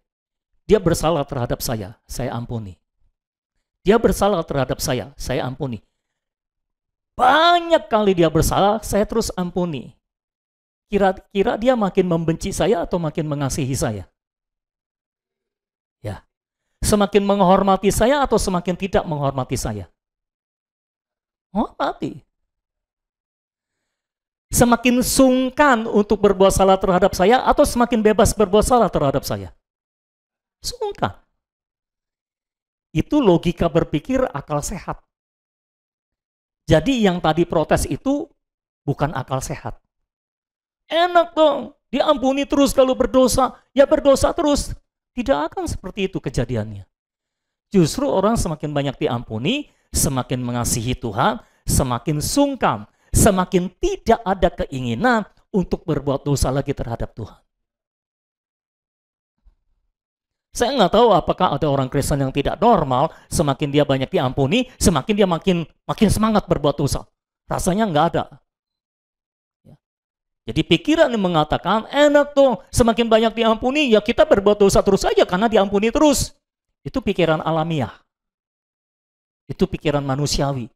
dia bersalah terhadap saya ampuni. Dia bersalah terhadap saya ampuni. Banyak kali dia bersalah, saya terus ampuni. Kira-kira dia makin membenci saya atau makin mengasihi saya? Ya. Semakin menghormati saya atau semakin tidak menghormati saya? Menghormati. Semakin sungkan untuk berbuat salah terhadap saya atau semakin bebas berbuat salah terhadap saya? Sungkan. Itu logika berpikir akal sehat. Jadi yang tadi protes itu bukan akal sehat. Enak dong, diampuni terus kalau berdosa, ya berdosa terus. Tidak akan seperti itu kejadiannya. Justru orang semakin banyak diampuni, semakin mengasihi Tuhan, semakin sungkan, semakin tidak ada keinginan untuk berbuat dosa lagi terhadap Tuhan. Saya nggak tahu apakah ada orang Kristen yang tidak normal, semakin dia banyak diampuni, semakin dia makin semangat berbuat dosa. Rasanya nggak ada. Jadi pikiran yang mengatakan, enak dong, semakin banyak diampuni, ya kita berbuat dosa terus saja karena diampuni terus. Itu pikiran alamiah. Itu pikiran manusiawi.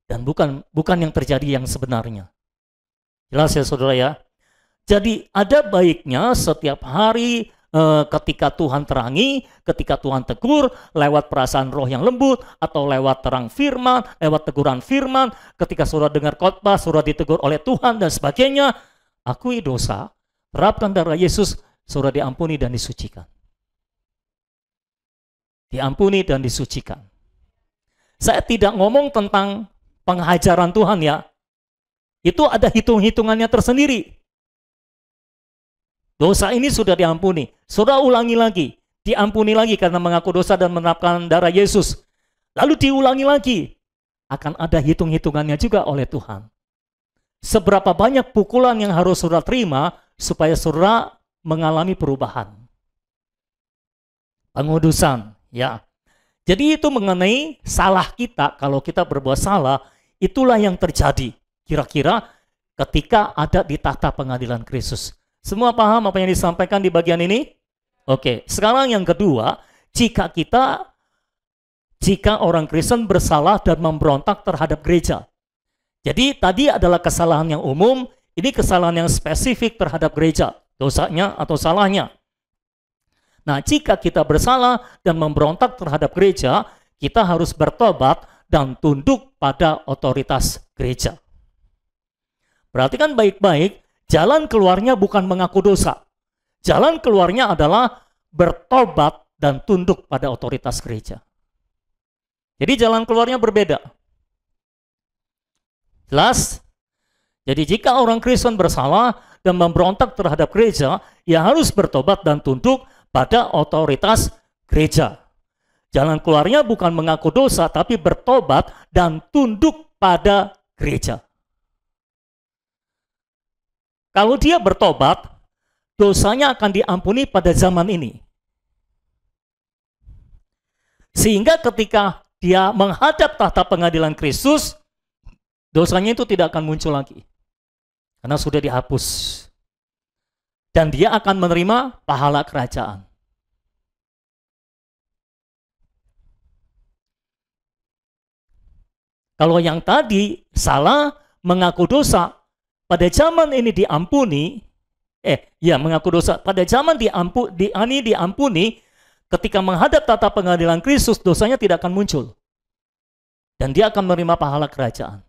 Dan bukan yang terjadi yang sebenarnya. Jelas ya saudara ya? Jadi ada baiknya setiap hari ketika Tuhan terangi, ketika Tuhan tegur, lewat perasaan roh yang lembut, atau lewat terang firman, lewat teguran firman, ketika saudara dengar khotbah, saudara ditegur oleh Tuhan dan sebagainya, akui dosa, terapkan darah Yesus, saudara diampuni dan disucikan. Diampuni dan disucikan. Saya tidak ngomong tentang penghajaran Tuhan ya. Itu ada hitung-hitungannya tersendiri. Dosa ini sudah diampuni. Saudara ulangi lagi. Diampuni lagi karena mengaku dosa dan menerapkan darah Yesus. Lalu diulangi lagi. Akan ada hitung-hitungannya juga oleh Tuhan. Seberapa banyak pukulan yang harus saudara terima supaya saudara mengalami perubahan. Pengudusan. Ya. Jadi itu mengenai salah kita. Kalau kita berbuat salah, itulah yang terjadi. Kira-kira ketika ada di tahta pengadilan Kristus. Semua paham apa yang disampaikan di bagian ini? Oke, sekarang yang kedua, jika orang Kristen bersalah dan memberontak terhadap gereja. Jadi tadi adalah kesalahan yang umum, ini kesalahan yang spesifik terhadap gereja, dosanya atau salahnya. Nah, jika kita bersalah dan memberontak terhadap gereja, kita harus bertobat dan tunduk pada otoritas gereja. Perhatikan baik-baik, jalan keluarnya bukan mengaku dosa. Jalan keluarnya adalah bertobat dan tunduk pada otoritas gereja. Jadi jalan keluarnya berbeda. Jelas? Jadi jika orang Kristen bersalah dan memberontak terhadap gereja, ia harus bertobat dan tunduk pada otoritas gereja. Jalan keluarnya bukan mengaku dosa, tapi bertobat dan tunduk pada gereja. Kalau dia bertobat, dosanya akan diampuni pada zaman ini. Sehingga ketika dia menghadap tahta pengadilan Kristus, dosanya itu tidak akan muncul lagi. Karena sudah dihapus. Dan dia akan menerima pahala kerajaan. Kalau yang tadi salah, mengaku dosa, pada zaman ini diampuni, mengaku dosa, pada zaman diampuni, ketika menghadap tahta pengadilan Kristus, dosanya tidak akan muncul. Dan dia akan menerima pahala kerajaan.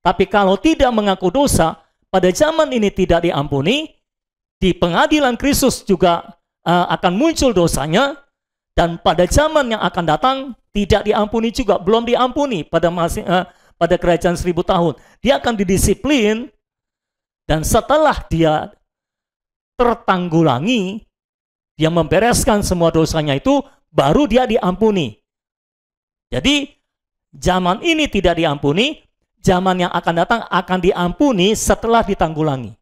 Tapi kalau tidak mengaku dosa, pada zaman ini tidak diampuni, di pengadilan Kristus juga akan muncul dosanya, dan pada zaman yang akan datang, tidak diampuni juga, belum diampuni pada kerajaan 1000 tahun. Dia akan didisiplin, dan setelah dia tertanggulangi, dia membereskan semua dosanya itu, baru dia diampuni. Jadi, zaman ini tidak diampuni, zaman yang akan datang akan diampuni setelah ditanggulangi.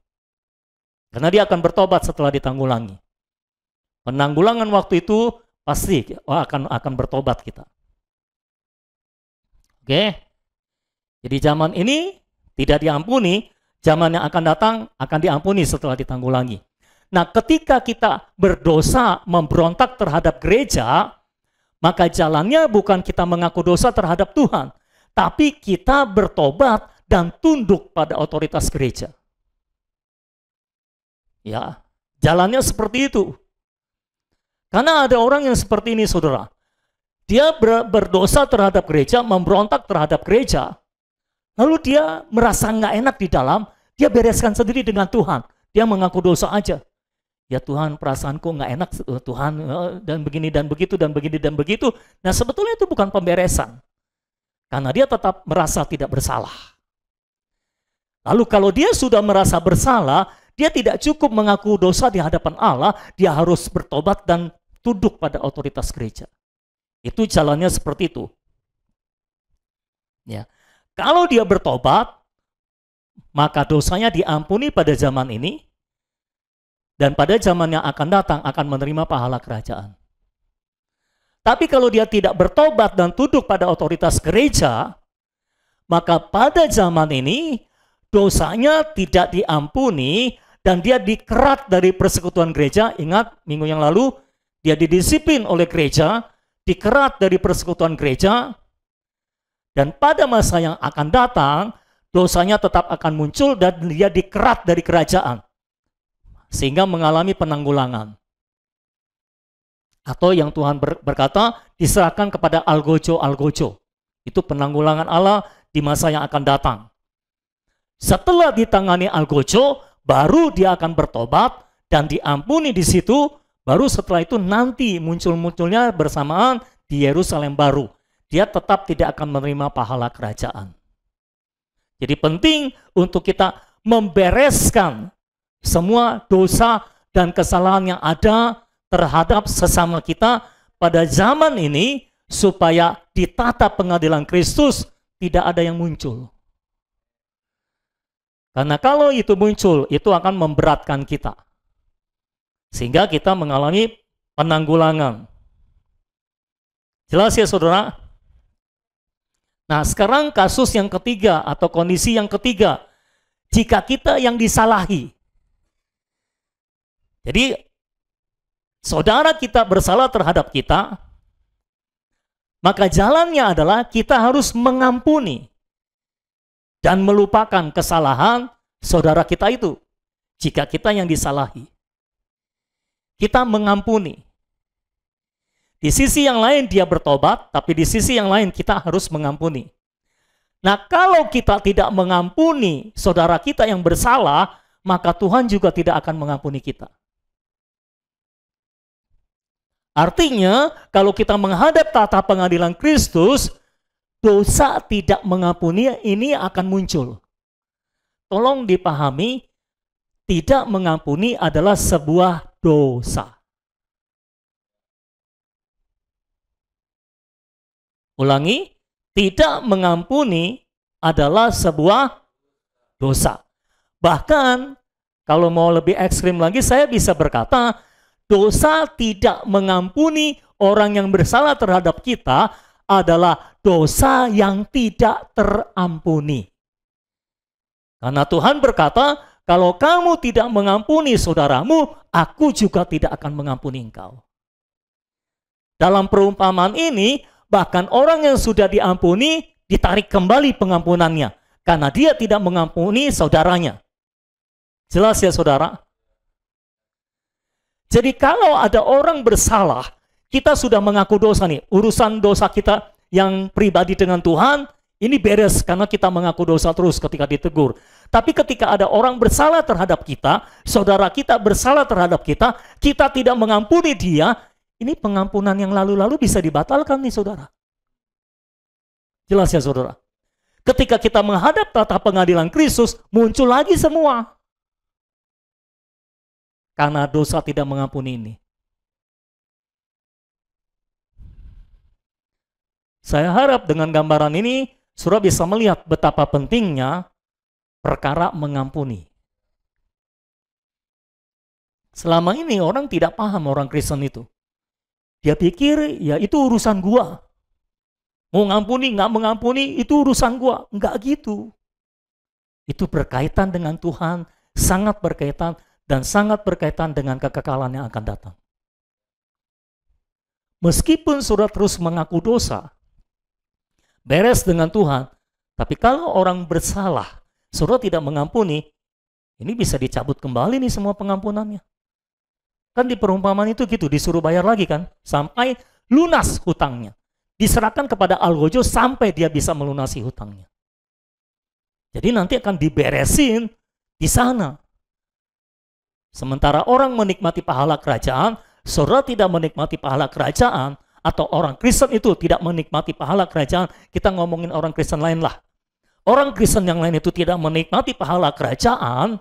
Karena dia akan bertobat setelah ditanggulangi. Penanggulangan waktu itu pasti akan bertobat kita. Oke. Jadi zaman ini tidak diampuni, zaman yang akan datang akan diampuni setelah ditanggulangi. Nah, ketika kita berdosa memberontak terhadap gereja, maka jalannya bukan kita mengaku dosa terhadap Tuhan, tapi kita bertobat dan tunduk pada otoritas gereja. Ya, jalannya seperti itu. Karena ada orang yang seperti ini, saudara. Dia berdosa terhadap gereja, memberontak terhadap gereja, lalu dia merasa nggak enak di dalam, dia bereskan sendiri dengan Tuhan. Dia mengaku dosa aja. Ya Tuhan, perasaanku nggak enak Tuhan, dan begini dan begitu dan begini dan begitu. Nah, sebetulnya itu bukan pemberesan. Karena dia tetap merasa tidak bersalah. Lalu kalau dia sudah merasa bersalah, dia tidak cukup mengaku dosa di hadapan Allah, dia harus bertobat dan tunduk pada otoritas gereja. Itu jalannya seperti itu. Ya. Kalau dia bertobat, maka dosanya diampuni pada zaman ini, dan pada zaman yang akan datang akan menerima pahala kerajaan. Tapi kalau dia tidak bertobat dan tunduk pada otoritas gereja, maka pada zaman ini dosanya tidak diampuni dan dia dikerat dari persekutuan gereja. Ingat minggu yang lalu dia didisiplin oleh gereja, dikerat dari persekutuan gereja, dan pada masa yang akan datang dosanya tetap akan muncul dan dia dikerat dari kerajaan. sehingga mengalami penanggulangan. Atau yang Tuhan berkata, diserahkan kepada algojo. Itu penanggulangan Allah di masa yang akan datang. Setelah ditangani algojo, baru dia akan bertobat dan diampuni di situ. Baru setelah itu nanti munculnya bersamaan di Yerusalem baru. Dia tetap tidak akan menerima pahala kerajaan. Jadi penting untuk kita membereskan semua dosa dan kesalahan yang ada terhadap sesama kita pada zaman ini, supaya di tata pengadilan Kristus tidak ada yang muncul. Karena kalau itu muncul, itu akan memberatkan kita. Sehingga kita mengalami penanggulangan. Jelas ya saudara? Nah sekarang kasus yang ketiga atau kondisi yang ketiga. Jika kita yang disalahi. Jadi saudara kita bersalah terhadap kita, maka jalannya adalah kita harus mengampuni dan melupakan kesalahan saudara kita itu. Jika kita yang disalahi, kita mengampuni. Di sisi yang lain dia bertobat, tapi di sisi yang lain kita harus mengampuni. Nah, kalau kita tidak mengampuni saudara kita yang bersalah, maka Tuhan juga tidak akan mengampuni kita. Artinya, kalau kita menghadap tata pengadilan Kristus, dosa tidak mengampuni ini akan muncul. Tolong dipahami, tidak mengampuni adalah sebuah dosa. Ulangi, tidak mengampuni adalah sebuah dosa. Bahkan, kalau mau lebih ekstrim lagi, saya bisa berkata, dosa tidak mengampuni orang yang bersalah terhadap kita adalah dosa yang tidak terampuni. Karena Tuhan berkata, kalau kamu tidak mengampuni saudaramu, aku juga tidak akan mengampuni engkau. Dalam perumpamaan ini, bahkan orang yang sudah diampuni, ditarik kembali pengampunannya. Karena dia tidak mengampuni saudaranya. Jelas ya saudara? Jadi kalau ada orang bersalah, kita sudah mengaku dosa nih. Urusan dosa kita yang pribadi dengan Tuhan, ini beres karena kita mengaku dosa terus ketika ditegur. Tapi ketika ada orang bersalah terhadap kita, saudara kita bersalah terhadap kita, kita tidak mengampuni dia, ini pengampunan yang lalu-lalu bisa dibatalkan nih saudara. Jelas ya saudara? Ketika kita menghadap tata pengadilan Kristus, muncul lagi semua. Karena dosa tidak mengampuni ini. Saya harap dengan gambaran ini, saudara bisa melihat betapa pentingnya perkara mengampuni. Selama ini orang tidak paham orang Kristen itu. Dia pikir ya itu urusan gua. Mau ngampuni, nggak mengampuni, itu urusan gua. Nggak gitu. Itu berkaitan dengan Tuhan, sangat berkaitan dan sangat berkaitan dengan kekekalan yang akan datang. Meskipun saudara terus mengaku dosa, beres dengan Tuhan, tapi kalau orang bersalah, saudara tidak mengampuni, ini bisa dicabut kembali nih semua pengampunannya. Kan di perumpamaan itu gitu, disuruh bayar lagi kan, sampai lunas hutangnya. Diserahkan kepada algojo sampai dia bisa melunasi hutangnya. Jadi nanti akan diberesin di sana. Sementara orang menikmati pahala kerajaan, saudara tidak menikmati pahala kerajaan, atau orang Kristen itu tidak menikmati pahala kerajaan, kita ngomongin orang Kristen lain lah. Orang Kristen yang lain itu tidak menikmati pahala kerajaan,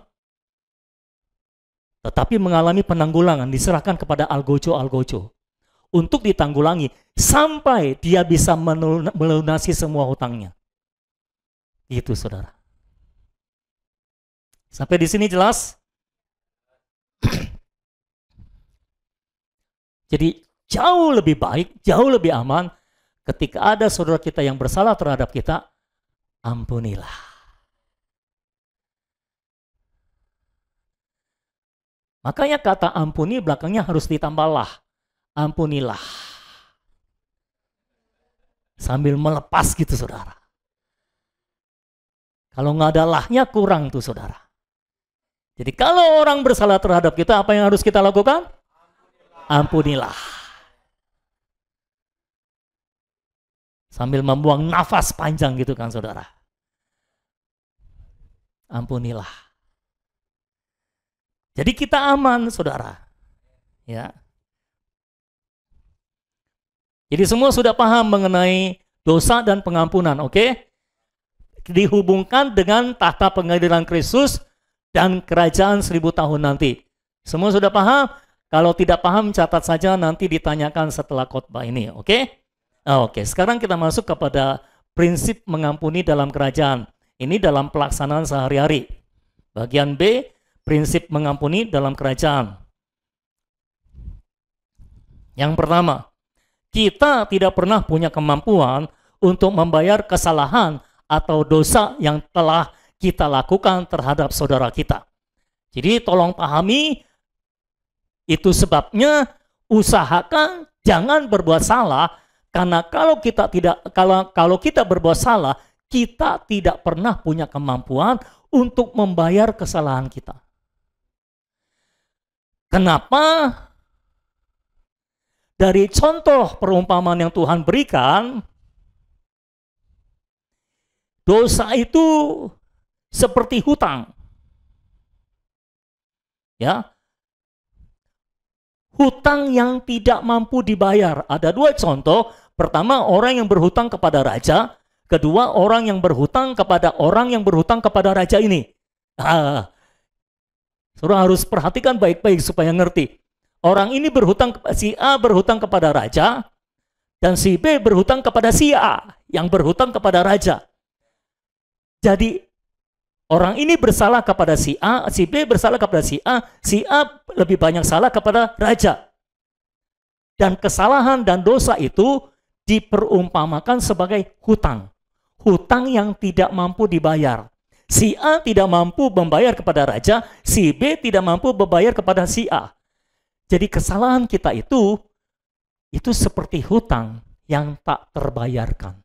tetapi mengalami penanggulangan, diserahkan kepada algojo untuk ditanggulangi sampai dia bisa melunasi semua hutangnya. Itu saudara. Sampai di sini jelas? Jadi jauh lebih baik, jauh lebih aman ketika ada saudara kita yang bersalah terhadap kita, ampunilah. Makanya kata ampuni belakangnya harus ditambahlah. Ampunilah. Sambil melepas gitu saudara. Kalau nggak ada lahnya kurang tuh saudara. Jadi kalau orang bersalah terhadap kita, apa yang harus kita lakukan? Ampunilah. Sambil membuang nafas panjang gitu kan saudara. Ampunilah. Jadi kita aman saudara. Ya. Jadi semua sudah paham mengenai dosa dan pengampunan, oke? Dihubungkan dengan tahta pengadilan Kristus dan kerajaan 1000 tahun nanti. Semua sudah paham? Kalau tidak paham catat saja, nanti ditanyakan setelah khotbah ini, oke? Oke, sekarang kita masuk kepada prinsip mengampuni dalam kerajaan. Ini dalam pelaksanaan sehari-hari. Bagian B, prinsip mengampuni dalam kerajaan. Yang pertama, kita tidak pernah punya kemampuan untuk membayar kesalahan atau dosa yang telah kita lakukan terhadap saudara kita. Jadi tolong pahami, itu sebabnya usahakan jangan berbuat salah, karena kalau kita berbuat salah, kita tidak pernah punya kemampuan untuk membayar kesalahan kita. Kenapa? Dari contoh perumpamaan yang Tuhan berikan, dosa itu seperti hutang. Ya. Hutang yang tidak mampu dibayar. Ada dua contoh. Pertama, orang yang berhutang kepada raja. Kedua, orang yang berhutang kepada orang yang berhutang kepada raja ini. Saudara harus perhatikan baik-baik supaya ngerti. Orang ini berhutang, si A berhutang kepada raja, dan si B berhutang kepada si A yang berhutang kepada raja. Jadi orang ini bersalah kepada si A, si B bersalah kepada si A lebih banyak salah kepada raja. Dan kesalahan dan dosa itu diperumpamakan sebagai hutang. Hutang yang tidak mampu dibayar. Si A tidak mampu membayar kepada raja, si B tidak mampu membayar kepada si A. Jadi kesalahan kita itu seperti hutang yang tak terbayarkan.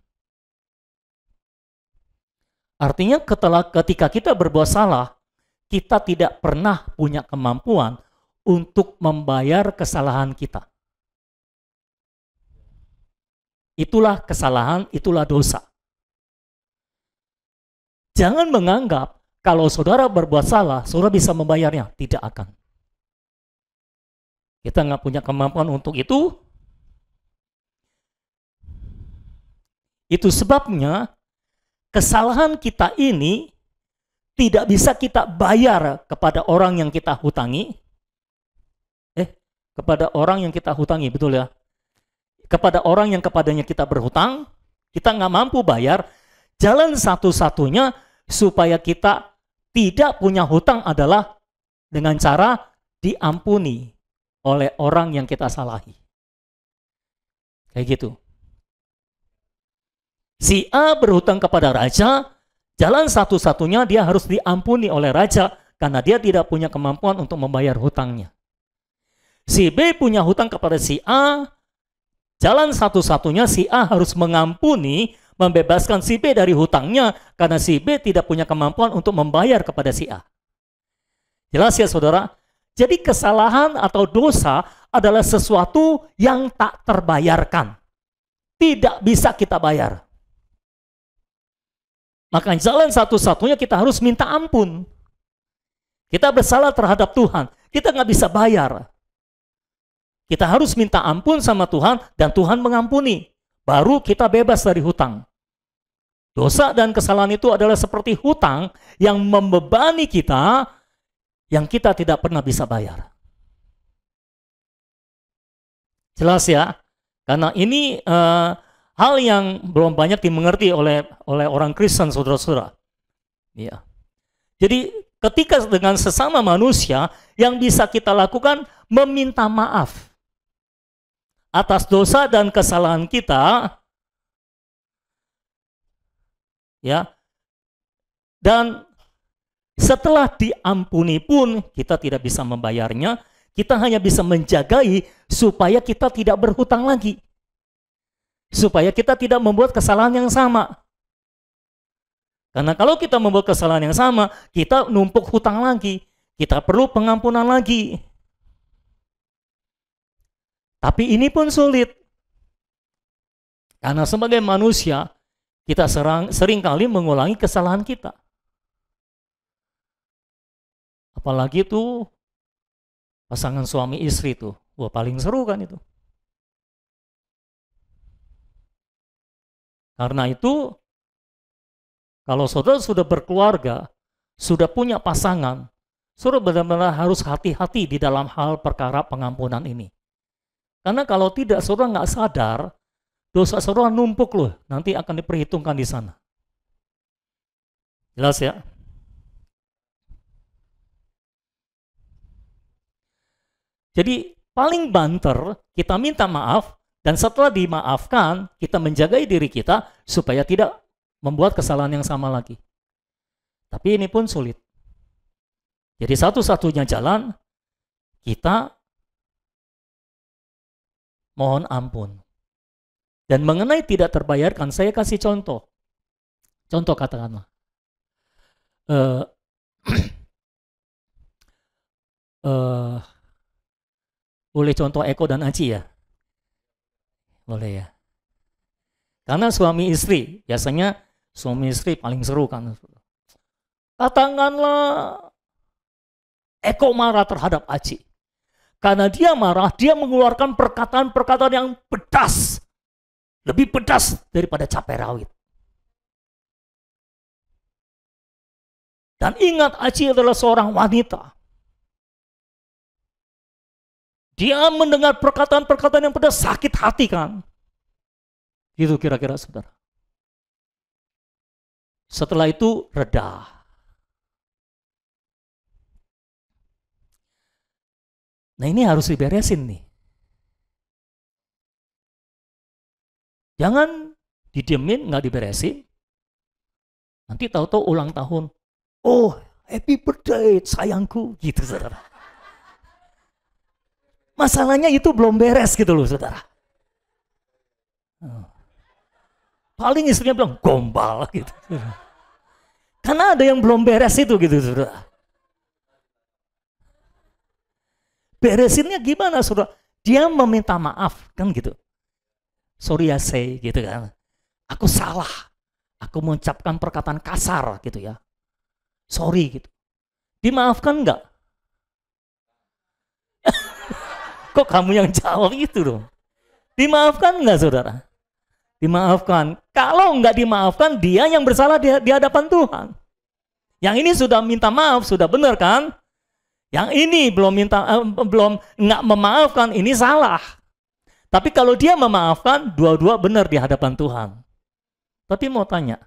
Artinya ketika kita berbuat salah, kita tidak pernah punya kemampuan untuk membayar kesalahan kita. Itulah kesalahan, itulah dosa. Jangan menganggap kalau saudara berbuat salah, saudara bisa membayarnya. Tidak akan. Kita nggak punya kemampuan untuk itu. Itu sebabnya kesalahan kita ini tidak bisa kita bayar kepada orang yang kita hutangi. Kepada orang yang kita hutangi, betul ya? Kepada orang yang kepadanya kita berhutang, kita nggak mampu bayar. Jalan satu-satunya supaya kita tidak punya hutang adalah dengan cara diampuni oleh orang yang kita salahi. Kayak gitu. Si A berhutang kepada raja, jalan satu-satunya dia harus diampuni oleh raja karena dia tidak punya kemampuan untuk membayar hutangnya. Si B punya hutang kepada si A, jalan satu-satunya si A harus mengampuni, membebaskan si B dari hutangnya karena si B tidak punya kemampuan untuk membayar kepada si A. Jelas ya saudara? Jadi kesalahan atau dosa adalah sesuatu yang tak terbayarkan. Tidak bisa kita bayar. Maka jalan satu-satunya kita harus minta ampun. Kita bersalah terhadap Tuhan. Kita nggak bisa bayar. Kita harus minta ampun sama Tuhan dan Tuhan mengampuni. Baru kita bebas dari hutang. Dosa dan kesalahan itu adalah seperti hutang yang membebani kita yang kita tidak pernah bisa bayar. Jelas ya? Karena ini hal yang belum banyak dimengerti oleh orang Kristen, saudara-saudara. Ya. Jadi ketika dengan sesama manusia yang bisa kita lakukan meminta maaf atas dosa dan kesalahan kita, ya. Dan setelah diampuni pun kita tidak bisa membayarnya, kita hanya bisa menjagai supaya kita tidak berhutang lagi. Supaya kita tidak membuat kesalahan yang sama. Karena kalau kita membuat kesalahan yang sama, kita numpuk hutang lagi. kita perlu pengampunan lagi. Tapi ini pun sulit. Karena sebagai manusia, kita seringkali mengulangi kesalahan kita. Apalagi itu pasangan suami istri itu. Wah, paling seru kan itu. Karena itu, kalau saudara sudah berkeluarga, sudah punya pasangan, saudara benar-benar harus hati-hati di dalam hal perkara pengampunan ini. Karena kalau tidak, saudara nggak sadar, dosa saudara numpuk loh, nanti akan diperhitungkan di sana. Jelas ya? Jadi paling banter kita minta maaf, dan setelah dimaafkan kita menjaga diri kita supaya tidak membuat kesalahan yang sama lagi. Tapi ini pun sulit. Jadi satu-satunya jalan kita mohon ampun. Dan mengenai tidak terbayarkan, saya kasih contoh. Contoh katakanlah. Boleh contoh Eko dan Aci ya? Boleh ya. Karena suami istri, biasanya suami istri paling seru kan. Katakanlah Eko marah terhadap Aci. Karena dia marah, dia mengeluarkan perkataan-perkataan yang pedas. Lebih pedas daripada cabai rawit. Dan ingat, Aci adalah seorang wanita. Dia mendengar perkataan-perkataan yang pedas, sakit hati kan. Gitu kira-kira saudara. Setelah itu reda. Nah ini harus diberesin nih. Jangan didiemin, nggak diberesin. Nanti tahu-tahu ulang tahun. Oh, happy birthday sayangku. Gitu saudara. Masalahnya itu belum beres gitu loh saudara. Paling istrinya bilang gombal gitu. Karena ada yang belum beres itu gitu saudara. Beresinnya gimana saudara? Dia meminta maaf kan gitu. Sorry ya say gitu kan. Aku salah. Aku mengucapkan perkataan kasar gitu ya. Sorry gitu. Dimaafkan enggak? Kok kamu yang jawab itu dong? Dimaafkan enggak saudara? Dimaafkan. Kalau enggak dimaafkan, dia yang bersalah di hadapan Tuhan. Yang ini sudah minta maaf, sudah benar kan? Yang ini belum enggak memaafkan, ini salah. Tapi kalau dia memaafkan, dua-dua benar di hadapan Tuhan. Tapi mau tanya,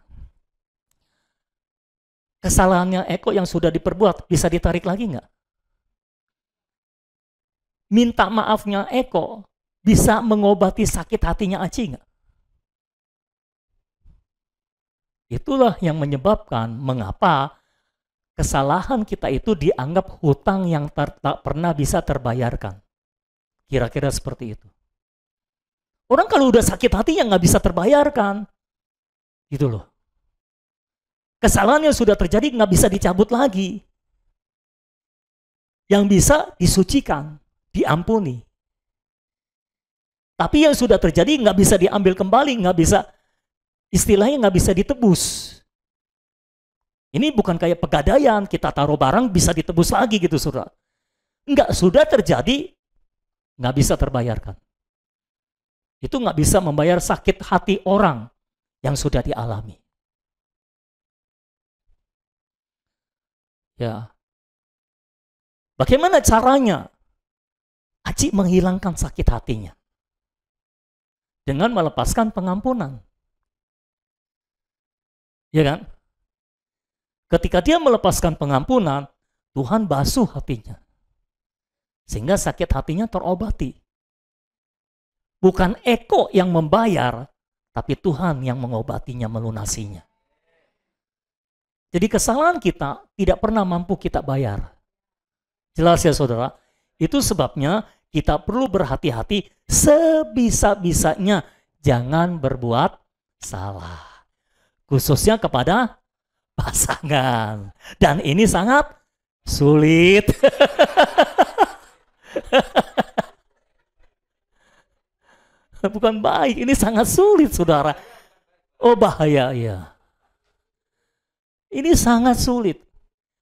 kesalahannya Eko yang sudah diperbuat bisa ditarik lagi enggak? Minta maafnya Eko bisa mengobati sakit hatinya Aci nggak? Itulah yang menyebabkan mengapa kesalahan kita itu dianggap hutang yang tak pernah bisa terbayarkan. Kira-kira seperti itu. Orang kalau udah sakit hati yang nggak bisa terbayarkan. Gitu loh. Kesalahan yang sudah terjadi nggak bisa dicabut lagi. Yang bisa disucikan. Diampuni. Tapi yang sudah terjadi nggak bisa diambil kembali, nggak bisa, istilahnya nggak bisa ditebus. Ini bukan kayak pegadaian, kita taruh barang bisa ditebus lagi gitu saudara. Nggak, sudah terjadi, nggak bisa terbayarkan. Itu nggak bisa membayar sakit hati orang yang sudah dialami. Ya, bagaimana caranya Aci menghilangkan sakit hatinya? Dengan melepaskan pengampunan. Ya kan? Ketika dia melepaskan pengampunan, Tuhan basuh hatinya. Sehingga sakit hatinya terobati. Bukan Eko yang membayar, tapi Tuhan yang mengobatinya, melunasinya. Jadi kesalahan kita tidak pernah mampu kita bayar. Jelas ya saudara? Itu sebabnya kita perlu berhati-hati sebisa-bisanya jangan berbuat salah. Khususnya kepada pasangan. Dan ini sangat Sulit. Bukan baik, ini sangat sulit, saudara. Oh, bahaya, ya. Ini sangat sulit.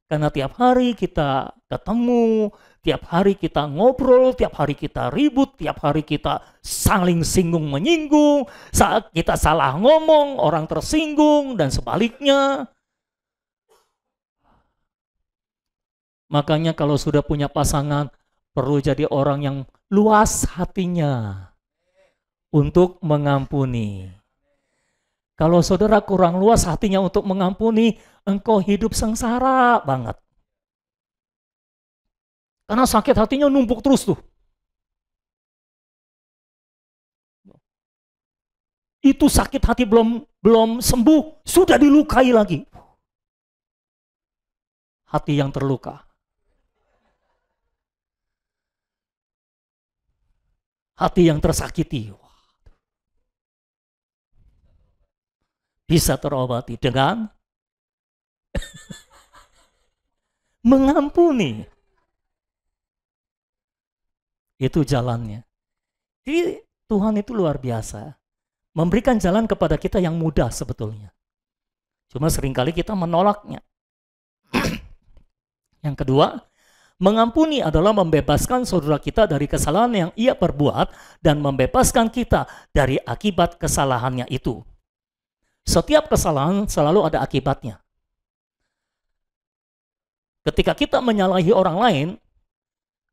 Karena tiap hari kita ketemu, tiap hari kita ngobrol, tiap hari kita ribut, tiap hari kita saling singgung menyinggung, saat kita salah ngomong, orang tersinggung, dan sebaliknya. Makanya kalau sudah punya pasangan, perlu jadi orang yang luas hatinya untuk mengampuni. Kalau saudara kurang luas hatinya untuk mengampuni, engkau hidup sengsara banget. Karena sakit hatinya numpuk terus tuh. Itu sakit hati belum sembuh, sudah dilukai lagi. Hati yang terluka. Hati yang tersakiti. Bisa terobati dengan mengampuni. Itu jalannya. Jadi Tuhan itu luar biasa. Memberikan jalan kepada kita yang mudah sebetulnya. Cuma seringkali kita menolaknya. Yang kedua, mengampuni adalah membebaskan saudara kita dari kesalahan yang ia perbuat dan membebaskan kita dari akibat kesalahannya itu. Setiap kesalahan selalu ada akibatnya. Ketika kita menyalahi orang lain,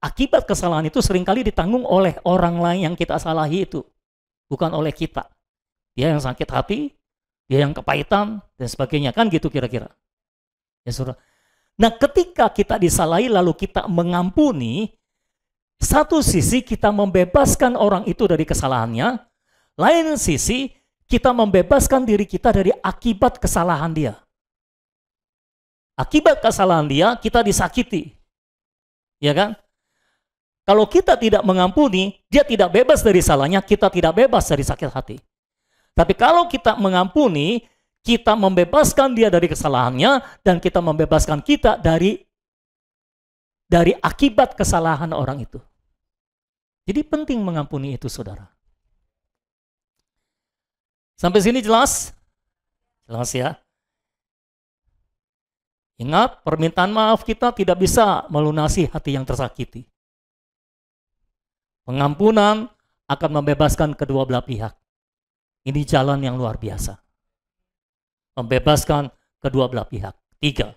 akibat kesalahan itu seringkali ditanggung oleh orang lain yang kita salahi itu. Bukan oleh kita. Dia yang sakit hati, dia yang kepahitan, dan sebagainya. Kan gitu kira-kira. Ya saudara. Nah ketika kita disalahi lalu kita mengampuni, satu sisi kita membebaskan orang itu dari kesalahannya, lain sisi kita membebaskan diri kita dari akibat kesalahan dia. Akibat kesalahan dia, kita disakiti. Ya kan? Kalau kita tidak mengampuni, dia tidak bebas dari salahnya, kita tidak bebas dari sakit hati. Tapi kalau kita mengampuni, kita membebaskan dia dari kesalahannya, dan kita membebaskan kita dari akibat kesalahan orang itu. Jadi penting mengampuni itu, saudara. Sampai sini jelas? Jelas ya? Ingat, permintaan maaf kita tidak bisa melunasi hati yang tersakiti. Pengampunan akan membebaskan kedua belah pihak. Ini jalan yang luar biasa. Membebaskan kedua belah pihak. 3.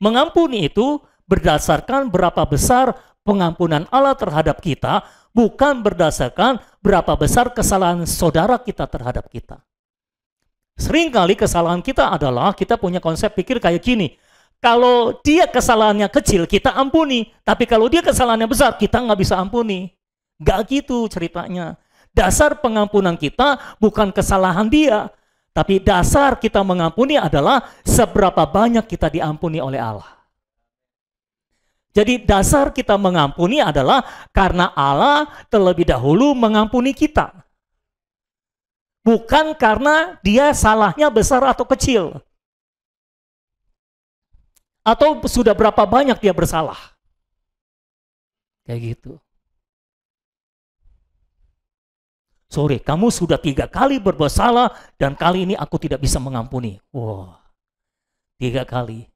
Mengampuni itu berdasarkan berapa besar pengampunan Allah terhadap kita, bukan berdasarkan berapa besar kesalahan saudara kita terhadap kita. Seringkali kesalahan kita adalah kita punya konsep pikir kayak gini. Kalau dia kesalahannya kecil, kita ampuni. Tapi kalau dia kesalahannya besar, kita nggak bisa ampuni. Nggak gitu ceritanya. Dasar pengampunan kita bukan kesalahan dia. Tapi dasar kita mengampuni adalah seberapa banyak kita diampuni oleh Allah. Jadi dasar kita mengampuni adalah karena Allah terlebih dahulu mengampuni kita. Bukan karena dia salahnya besar atau kecil. Atau sudah berapa banyak dia bersalah. Kayak gitu. Sorry, kamu sudah 3 kali berbuat salah dan kali ini aku tidak bisa mengampuni. Wah, 3 kali.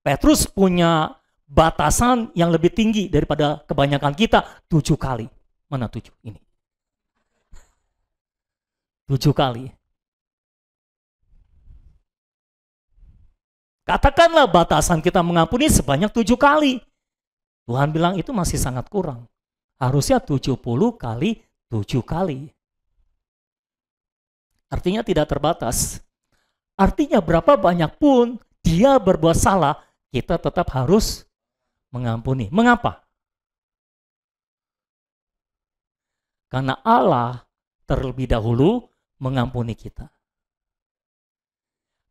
Petrus punya batasan yang lebih tinggi daripada kebanyakan kita, 7 kali. Mana 7 ini? 7 kali. Katakanlah batasan kita mengampuni sebanyak 7 kali. Tuhan bilang itu masih sangat kurang. Harusnya 70 kali 7 kali. Artinya tidak terbatas. Artinya berapa banyak pun dia berbuat salah, kita tetap harus mengampuni. Mengapa? Karena Allah terlebih dahulu mengampuni kita.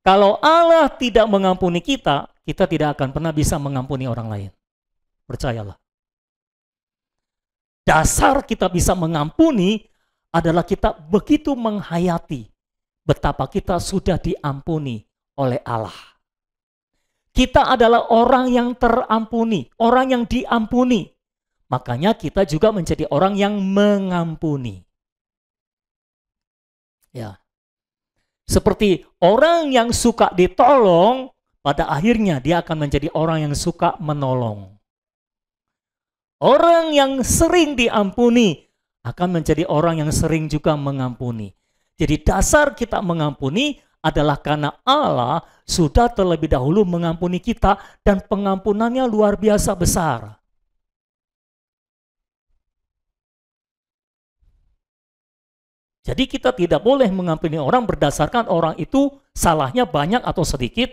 Kalau Allah tidak mengampuni kita, kita tidak akan pernah bisa mengampuni orang lain. Percayalah. Dasar kita bisa mengampuni adalah kita begitu menghayati betapa kita sudah diampuni oleh Allah. Kita adalah orang yang terampuni, orang yang diampuni. Makanya kita juga menjadi orang yang mengampuni. Ya. Seperti orang yang suka ditolong, pada akhirnya dia akan menjadi orang yang suka menolong. Orang yang sering diampuni akan menjadi orang yang sering juga mengampuni. Jadi dasar kita mengampuni adalah karena Allah sudah terlebih dahulu mengampuni kita dan pengampunannya luar biasa besar. Jadi kita tidak boleh mengampuni orang berdasarkan orang itu salahnya banyak atau sedikit,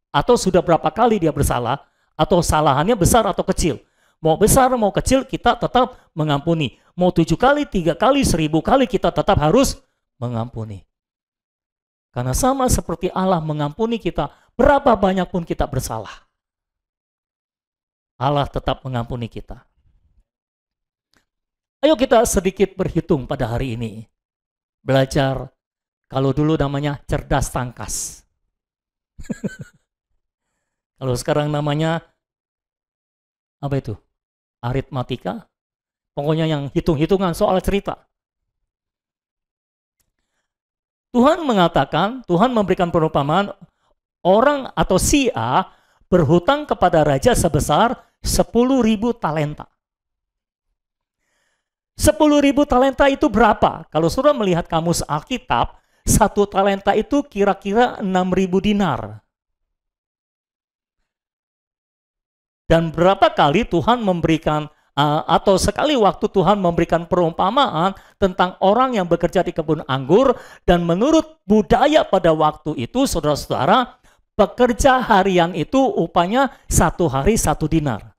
atau sudah berapa kali dia bersalah, atau salahannya besar atau kecil. Mau besar mau kecil kita tetap mengampuni. Mau 7 kali, 3 kali, 1000 kali kita tetap harus mengampuni. Karena sama seperti Allah mengampuni kita, berapa banyak pun kita bersalah, Allah tetap mengampuni kita. Ayo kita sedikit berhitung pada hari ini. Belajar, kalau dulu namanya cerdas tangkas. Kalau sekarang namanya, apa itu? Aritmatika. Pokoknya yang hitung-hitungan soal cerita. Tuhan mengatakan, Tuhan memberikan perumpamaan, orang atau si A berhutang kepada raja sebesar 10.000 talenta. 10.000 talenta itu berapa? Kalau saudara melihat kamus Alkitab, 1 talenta itu kira-kira 6.000 dinar. Dan berapa kali Tuhan memberikan atau sekali waktu Tuhan memberikan perumpamaan tentang orang yang bekerja di kebun anggur, dan menurut budaya pada waktu itu, saudara-saudara, pekerja harian itu upahnya 1 hari 1 dinar.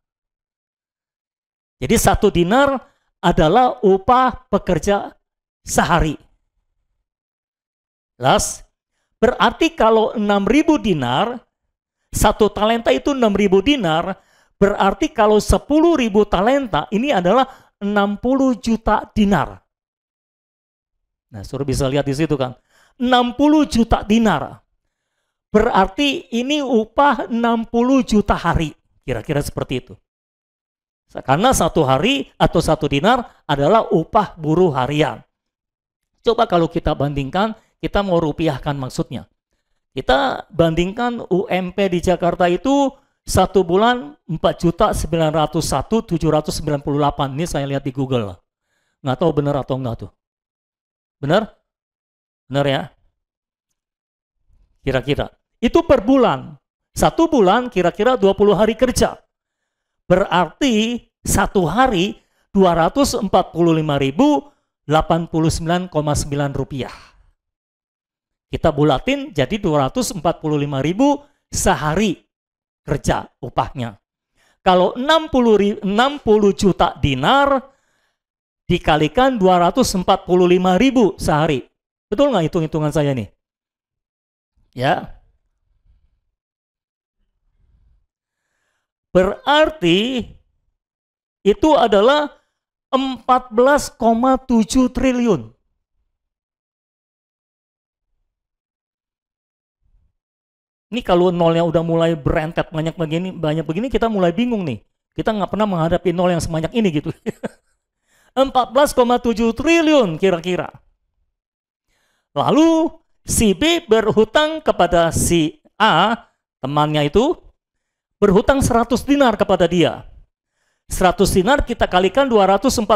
Jadi 1 dinar adalah upah pekerja sehari. Berarti kalau 6.000 dinar, 1 talenta itu 6.000 dinar, berarti kalau 10.000 talenta ini adalah 60 juta dinar. Nah, saudara bisa lihat di situ kan. 60 juta dinar. Berarti ini upah 60 juta hari. Kira-kira seperti itu. Karena 1 hari atau 1 dinar adalah upah buruh harian. Coba kalau kita bandingkan, kita mau rupiahkan maksudnya. Kita bandingkan UMP di Jakarta itu 1 bulan 4.901.798. Ini saya lihat di Google. Nggak tahu benar atau enggak tuh. Benar? Benar ya? Kira-kira. Itu per bulan. 1 bulan kira-kira 20 hari kerja. Berarti 1 hari 245.089,9 rupiah. Kita bulatin jadi 245.000 sehari kerja upahnya. Kalau 60 juta dinar dikalikan 245.000 sehari. Betul nggak hitung-hitungan saya nih? Ya. Berarti itu adalah 14,7 triliun. Ini kalau nolnya udah mulai berentet banyak begini kita mulai bingung nih. Kita nggak pernah menghadapi nol yang sebanyak ini gitu. 14,7 triliun kira-kira. Lalu si B berhutang kepada si A, temannya itu, berhutang 100 dinar kepada dia. 100 dinar kita kalikan 245.000,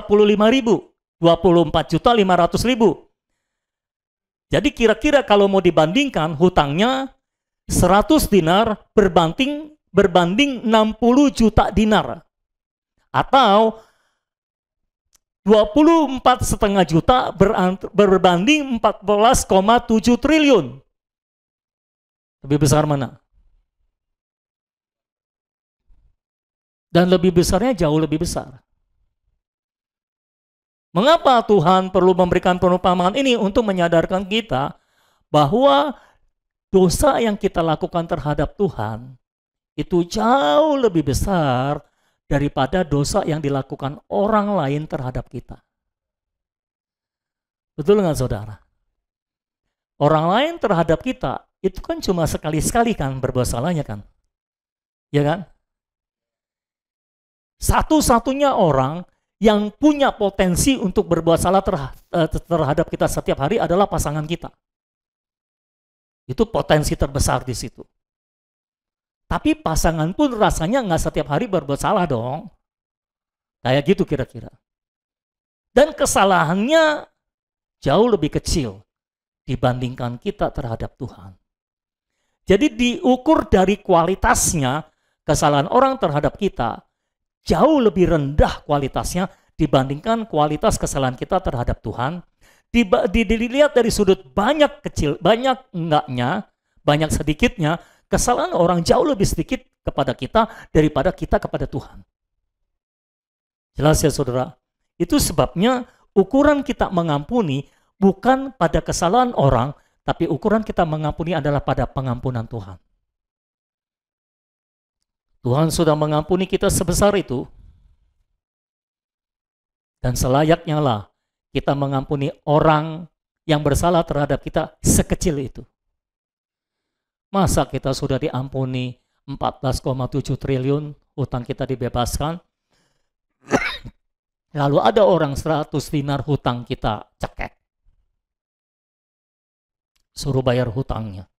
24.500.000. Jadi kira-kira kalau mau dibandingkan hutangnya 100 dinar berbanding 60 juta dinar. Atau 24,5 juta berbanding 14,7 triliun. Lebih besar mana? Dan lebih besarnya jauh lebih besar. Mengapa Tuhan perlu memberikan perumpamaan ini? Untuk menyadarkan kita bahwa dosa yang kita lakukan terhadap Tuhan itu jauh lebih besar daripada dosa yang dilakukan orang lain terhadap kita. Betul nggak saudara? Orang lain terhadap kita itu kan cuma sekali-sekali kan berbuat salahnya kan. Ya kan? Satu-satunya orang yang punya potensi untuk berbuat salah terhadap kita setiap hari adalah pasangan kita. Itu potensi terbesar di situ. Tapi pasangan pun rasanya nggak setiap hari berbuat salah dong. Kayak gitu kira-kira. Dan kesalahannya jauh lebih kecil dibandingkan kita terhadap Tuhan. Jadi diukur dari kualitasnya, kesalahan orang terhadap kita jauh lebih rendah kualitasnya dibandingkan kualitas kesalahan kita terhadap Tuhan. Dilihat dari sudut banyak kecil, banyak enggaknya, banyak sedikitnya, kesalahan orang jauh lebih sedikit kepada kita daripada kita kepada Tuhan. Jelas ya saudara? Itu sebabnya ukuran kita mengampuni bukan pada kesalahan orang, tapi ukuran kita mengampuni adalah pada pengampunan Tuhan. Tuhan sudah mengampuni kita sebesar itu. Dan selayaknya lah kita mengampuni orang yang bersalah terhadap kita sekecil itu. Masa kita sudah diampuni 14,7 triliun, hutang kita dibebaskan. Lalu ada orang 100 dinar hutang kita cekek. Suruh bayar hutangnya.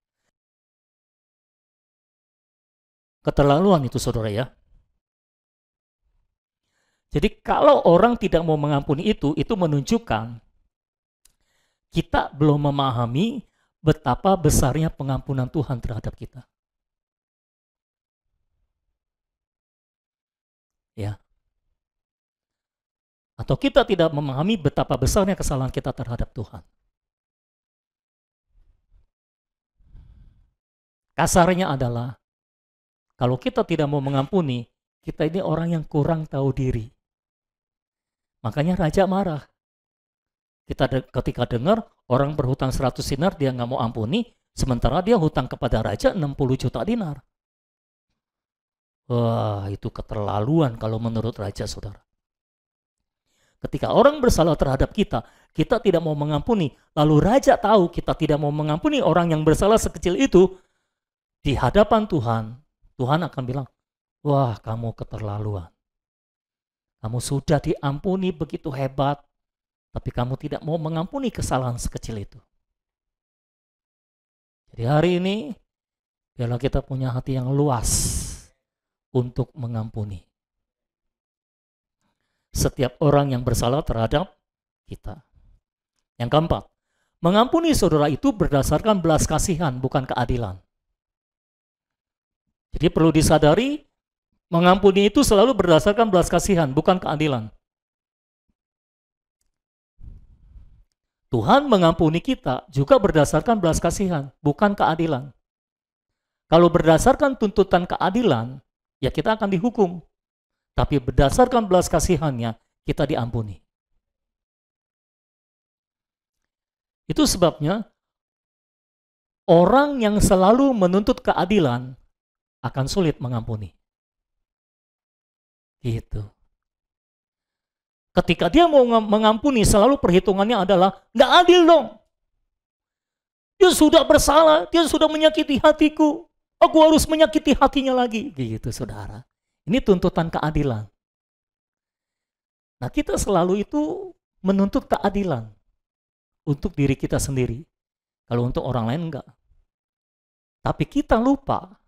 Keterlaluan itu saudara ya. Jadi kalau orang tidak mau mengampuni itu menunjukkan kita belum memahami betapa besarnya pengampunan Tuhan terhadap kita. Ya. Atau kita tidak memahami betapa besarnya kesalahan kita terhadap Tuhan. Kasarnya adalah, kalau kita tidak mau mengampuni, kita ini orang yang kurang tahu diri. Makanya raja marah. Ketika dengar orang berhutang 100 dinar, dia nggak mau ampuni, sementara dia hutang kepada raja 60 juta dinar. Wah, itu keterlaluan kalau menurut raja, saudara. Ketika orang bersalah terhadap kita, kita tidak mau mengampuni, lalu raja tahu kita tidak mau mengampuni orang yang bersalah sekecil itu, di hadapan Tuhan, Tuhan akan bilang, wah kamu keterlaluan. Kamu sudah diampuni begitu hebat, tapi kamu tidak mau mengampuni kesalahan sekecil itu. Jadi hari ini, biarlah kita punya hati yang luas untuk mengampuni setiap orang yang bersalah terhadap kita. Yang keempat, mengampuni saudara itu berdasarkan belas kasihan, bukan keadilan. Jadi perlu disadari, mengampuni itu selalu berdasarkan belas kasihan, bukan keadilan. Tuhan mengampuni kita juga berdasarkan belas kasihan, bukan keadilan. Kalau berdasarkan tuntutan keadilan, ya kita akan dihukum. Tapi berdasarkan belas kasihannya, kita diampuni. Itu sebabnya, orang yang selalu menuntut keadilan akan sulit mengampuni. Gitu. Ketika dia mau mengampuni, selalu perhitungannya adalah, nggak adil dong. Dia sudah bersalah, dia sudah menyakiti hatiku. Aku harus menyakiti hatinya lagi. Gitu saudara. Ini tuntutan keadilan. Nah kita selalu itu menuntut keadilan. Untuk diri kita sendiri. Kalau untuk orang lain enggak. Tapi kita lupa.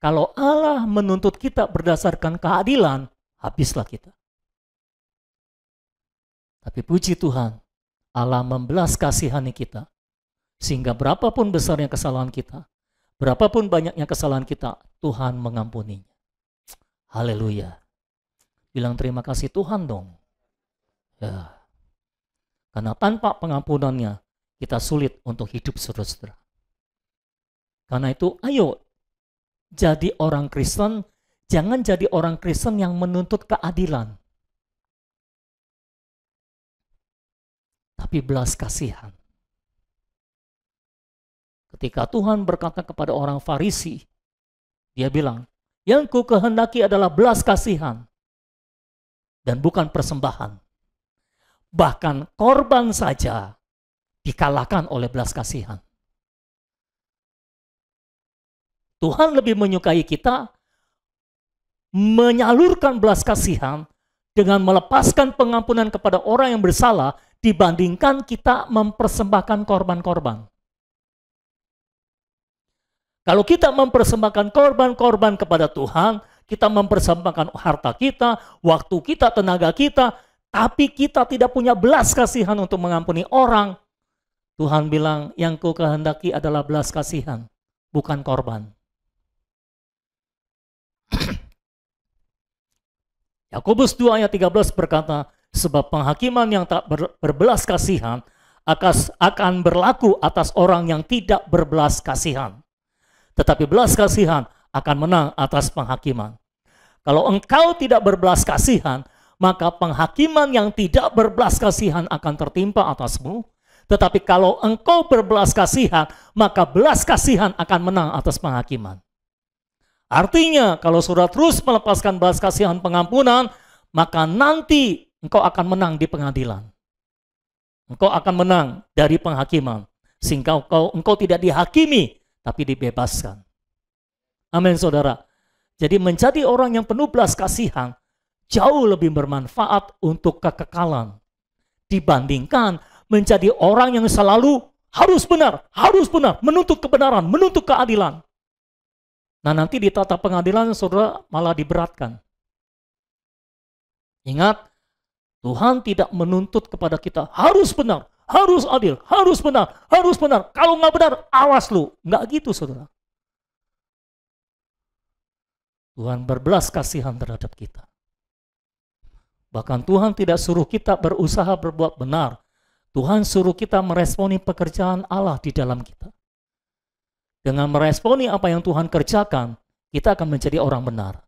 Kalau Allah menuntut kita berdasarkan keadilan, habislah kita. Tapi puji Tuhan, Allah membelas kasihani kita. Sehingga berapapun besarnya kesalahan kita, berapapun banyaknya kesalahan kita, Tuhan mengampuninya. Haleluya. Bilang terima kasih Tuhan dong. Ya. Karena tanpa pengampunannya, kita sulit untuk hidup saudara-saudara. Karena itu, ayo jadi orang Kristen, jangan jadi orang Kristen yang menuntut keadilan. Tapi belas kasihan. Ketika Tuhan berkata kepada orang Farisi, dia bilang, yang ku kehendaki adalah belas kasihan dan bukan persembahan. Bahkan korban saja dikalahkan oleh belas kasihan. Tuhan lebih menyukai kita menyalurkan belas kasihan dengan melepaskan pengampunan kepada orang yang bersalah dibandingkan kita mempersembahkan korban-korban. Kalau kita mempersembahkan korban-korban kepada Tuhan, kita mempersembahkan harta kita, waktu kita, tenaga kita, tapi kita tidak punya belas kasihan untuk mengampuni orang. Tuhan bilang, yang ku kehendaki adalah belas kasihan, bukan korban. Yakobus 2 ayat 13 berkata, sebab penghakiman yang tak berbelas kasihan akan berlaku atas orang yang tidak berbelas kasihan. Tetapi belas kasihan akan menang atas penghakiman. Kalau engkau tidak berbelas kasihan, maka penghakiman yang tidak berbelas kasihan akan tertimpa atasmu. Tetapi kalau engkau berbelas kasihan, maka belas kasihan akan menang atas penghakiman. Artinya, kalau saudara terus melepaskan belas kasihan pengampunan, maka nanti engkau akan menang di pengadilan. Engkau akan menang dari penghakiman. Sehingga engkau tidak dihakimi, tapi dibebaskan. Amin, saudara. Jadi menjadi orang yang penuh belas kasihan, jauh lebih bermanfaat untuk kekekalan. Dibandingkan menjadi orang yang selalu harus benar, menuntut kebenaran, menuntut keadilan. Nah, nanti di tata pengadilan saudara malah diberatkan. Ingat, Tuhan tidak menuntut kepada kita harus benar, harus adil, harus benar, harus benar. Kalau nggak benar, awas lu. Nggak gitu, saudara. Tuhan berbelas kasihan terhadap kita. Bahkan Tuhan tidak suruh kita berusaha berbuat benar. Tuhan suruh kita meresponi pekerjaan Allah di dalam kita. Dengan meresponi apa yang Tuhan kerjakan, kita akan menjadi orang benar.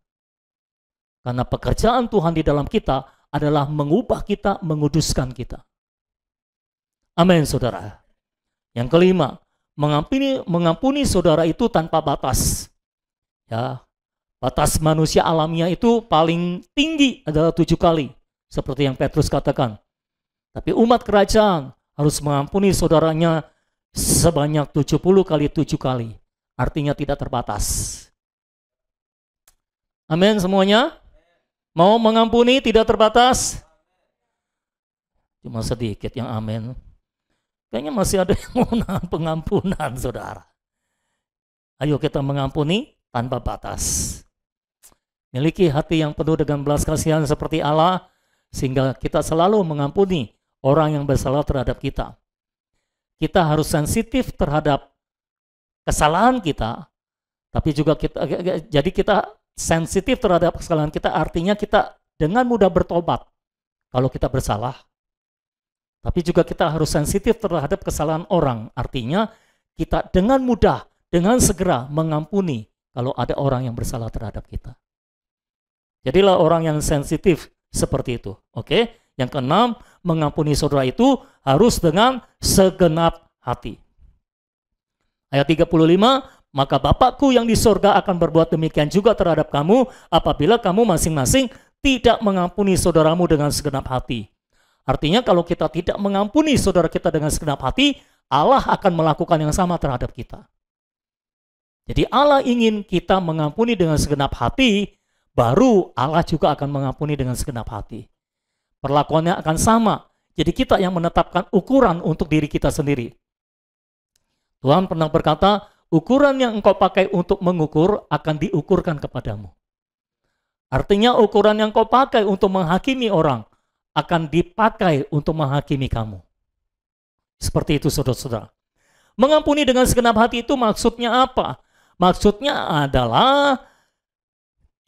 Karena pekerjaan Tuhan di dalam kita adalah mengubah kita, menguduskan kita. Amin, saudara. Yang kelima, mengampuni saudara itu tanpa batas. Ya, batas manusia alamiah itu paling tinggi adalah 7 kali. Seperti yang Petrus katakan. Tapi umat kerajaan harus mengampuni saudaranya sebanyak 70 kali 7 kali. Artinya tidak terbatas. Amin semuanya? Mau mengampuni tidak terbatas? Cuma sedikit yang amin. Kayaknya masih ada yang mau nahan pengampunan, saudara. Ayo kita mengampuni tanpa batas. Miliki hati yang penuh dengan belas kasihan seperti Allah, sehingga kita selalu mengampuni orang yang bersalah terhadap kita. Kita harus sensitif terhadap kesalahan kita, tapi juga kita sensitif terhadap kesalahan kita, artinya kita dengan mudah bertobat kalau kita bersalah. Tapi juga kita harus sensitif terhadap kesalahan orang, artinya kita dengan mudah, dengan segera mengampuni kalau ada orang yang bersalah terhadap kita. Jadilah orang yang sensitif seperti itu. Oke? Yang keenam, mengampuni saudara itu harus dengan segenap hati. Ayat 35, maka Bapakku yang di sorga akan berbuat demikian juga terhadap kamu apabila kamu masing-masing tidak mengampuni saudaramu dengan segenap hati. Artinya kalau kita tidak mengampuni saudara kita dengan segenap hati, Allah akan melakukan yang sama terhadap kita. Jadi Allah ingin kita mengampuni dengan segenap hati, baru Allah juga akan mengampuni dengan segenap hati. Perlakuannya akan sama. Jadi kita yang menetapkan ukuran untuk diri kita sendiri. Tuhan pernah berkata, ukuran yang engkau pakai untuk mengukur akan diukurkan kepadamu. Artinya ukuran yang engkau pakai untuk menghakimi orang akan dipakai untuk menghakimi kamu. Seperti itu, saudara-saudara. Mengampuni dengan segenap hati itu maksudnya apa? Maksudnya adalah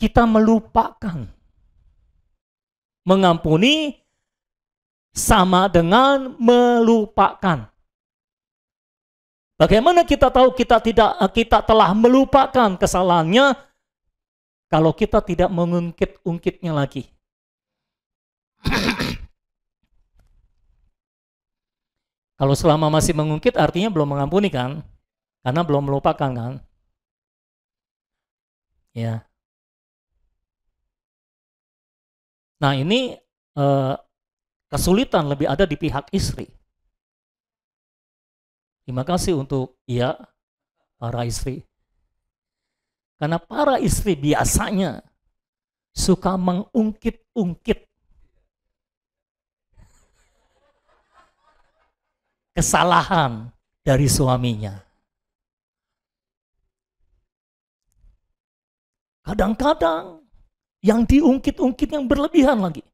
kita melupakan. Mengampuni sama dengan melupakan. Bagaimana kita tahu kita telah melupakan kesalahannya kalau kita tidak mengungkit-ungkitnya lagi? Kalau selama masih mengungkit artinya belum mengampuni kan? Karena belum melupakan kan? Ya. Nah ini kesulitan lebih ada di pihak istri. Terima kasih untuk para istri. Karena para istri biasanya suka mengungkit-ungkit kesalahan dari suaminya. Kadang-kadang yang diungkit-ungkit yang berlebihan lagi.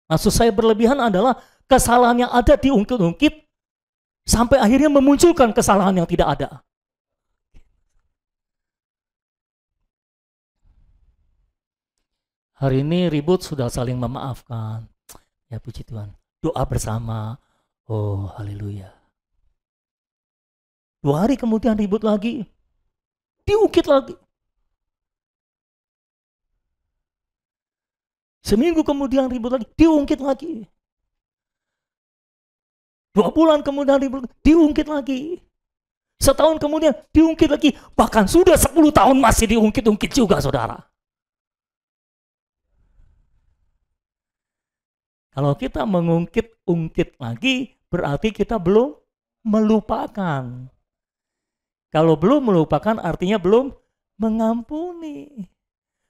Maksud saya berlebihan adalah kesalahan yang ada diungkit-ungkit sampai akhirnya memunculkan kesalahan yang tidak ada. Hari ini ribut sudah saling memaafkan. Ya puji Tuhan. Doa bersama. Oh haleluya. 2 hari kemudian ribut lagi. Diungkit lagi. Seminggu kemudian ribut lagi. Diungkit lagi. 2 bulan kemudian ribut lagi. Diungkit lagi. Setahun kemudian diungkit lagi. Bahkan sudah 10 tahun masih diungkit-ungkit juga saudara. Kalau kita mengungkit-ungkit lagi, berarti kita belum melupakan. Kalau belum melupakan artinya belum mengampuni.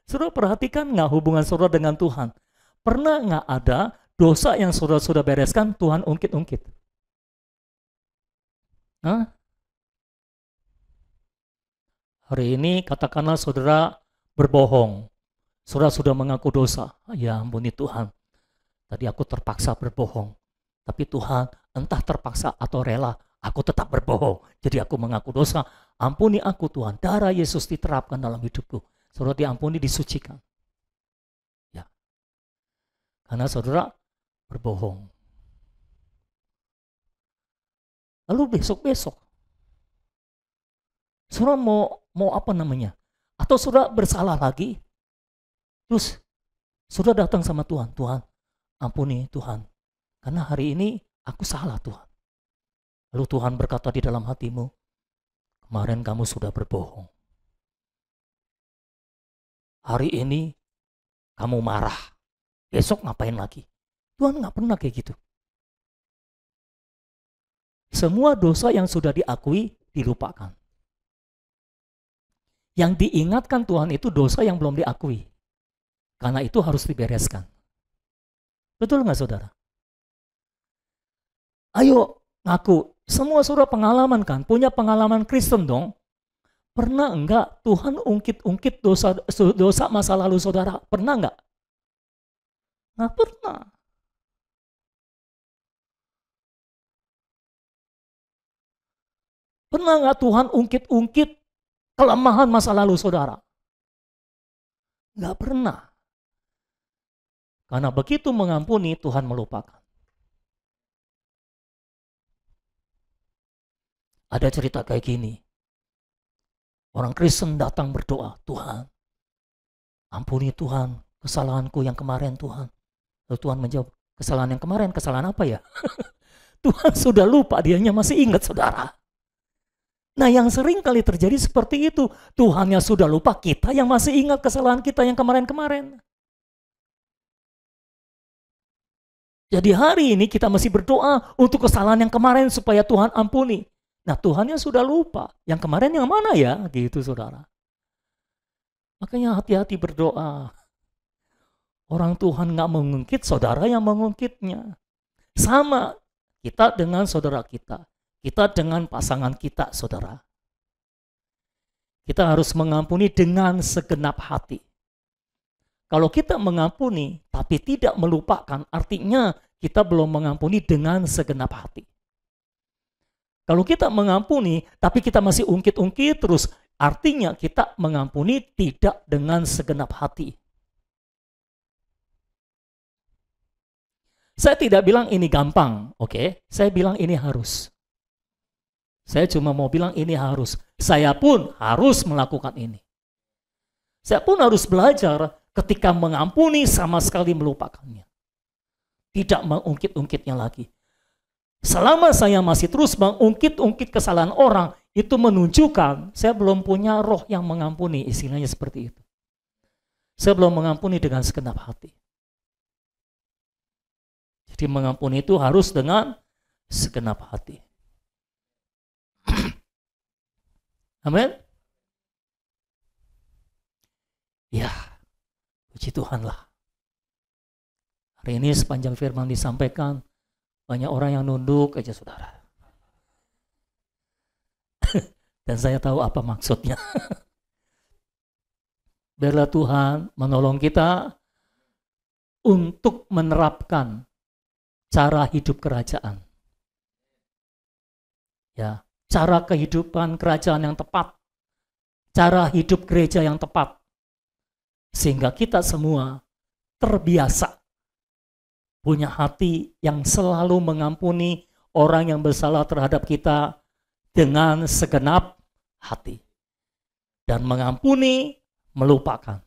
Saudara perhatikan nggak hubungan saudara dengan Tuhan? Pernah nggak ada dosa yang saudara sudah bereskan, Tuhan ungkit-ungkit? Hah? Hari ini katakanlah saudara berbohong. Saudara sudah mengaku dosa. Ya ampuni Tuhan. Tadi aku terpaksa berbohong. Tapi Tuhan entah terpaksa atau rela, aku tetap berbohong. Jadi aku mengaku dosa. Ampuni aku Tuhan. Darah Yesus diterapkan dalam hidupku. Saudara diampuni, disucikan. Ya. Karena saudara berbohong. Lalu besok-besok. Saudara mau apa namanya? Atau saudara bersalah lagi. Terus saudara datang sama Tuhan. Tuhan, ampuni Tuhan. Karena hari ini aku salah Tuhan. Lalu Tuhan berkata di dalam hatimu, kemarin kamu sudah berbohong. Hari ini kamu marah. Besok ngapain lagi? Tuhan nggak pernah kayak gitu. Semua dosa yang sudah diakui dilupakan. Yang diingatkan Tuhan itu dosa yang belum diakui. Karena itu harus dibereskan. Betul nggak saudara? Ayo ngaku. Semua saudara pengalaman kan? Punya pengalaman Kristen dong. Pernah enggak Tuhan ungkit-ungkit dosa masa lalu saudara? Pernah enggak? Nggak pernah. Pernah enggak Tuhan ungkit-ungkit kelemahan masa lalu saudara? Nggak pernah. Karena begitu mengampuni, Tuhan melupakan. Ada cerita kayak gini. Orang Kristen datang berdoa, Tuhan, ampuni Tuhan kesalahanku yang kemarin Tuhan. Lalu Tuhan menjawab, kesalahan yang kemarin, kesalahan apa ya? Tuhan sudah lupa, dianya masih ingat saudara. Nah yang sering kali terjadi seperti itu. Tuhannya sudah lupa, kita yang masih ingat kesalahan kita yang kemarin-kemarin. Jadi hari ini kita masih berdoa untuk kesalahan yang kemarin supaya Tuhan ampuni. Nah Tuhannya sudah lupa, yang kemarin yang mana ya? Gitu saudara. Makanya hati-hati berdoa. Orang Tuhan gak mengungkit, saudara yang mengungkitnya. Sama kita dengan saudara kita. Kita dengan pasangan kita saudara. Kita harus mengampuni dengan segenap hati. Kalau kita mengampuni tapi tidak melupakan, artinya kita belum mengampuni dengan segenap hati. Kalau kita mengampuni tapi kita masih ungkit-ungkit terus, artinya kita mengampuni tidak dengan segenap hati. Saya tidak bilang ini gampang, oke? Saya bilang ini harus. Saya cuma mau bilang ini harus. Saya pun harus melakukan ini. Saya pun harus belajar ketika mengampuni sama sekali melupakannya. Tidak mengungkit-ungkitnya lagi. Selama saya masih terus mengungkit-ungkit kesalahan orang, itu menunjukkan saya belum punya roh yang mengampuni, istilahnya seperti itu. Saya belum mengampuni dengan segenap hati. Jadi mengampuni itu harus dengan segenap hati. Amin. Ya, Puji Tuhan lah. Hari ini sepanjang firman disampaikan, banyak orang yang nunduk aja saudara. Dan saya tahu apa maksudnya. Biarlah Tuhan menolong kita untuk menerapkan cara hidup kerajaan. Ya, cara kehidupan kerajaan yang tepat. Cara hidup gereja yang tepat. Sehingga kita semua terbiasa punya hati yang selalu mengampuni orang yang bersalah terhadap kita dengan segenap hati. Dan mengampuni, melupakan.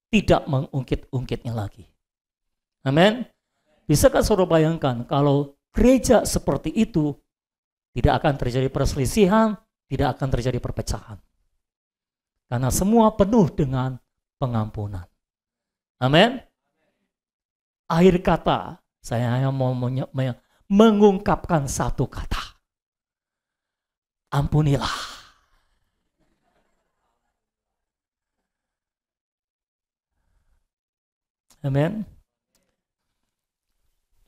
Tidak mengungkit-ungkitnya lagi. Amin. Bisakah saudara bayangkan kalau gereja seperti itu tidak akan terjadi perselisihan, tidak akan terjadi perpecahan. Karena semua penuh dengan pengampunan. Amin. Akhir kata, saya hanya mau mengungkapkan satu kata. Ampunilah. Amin.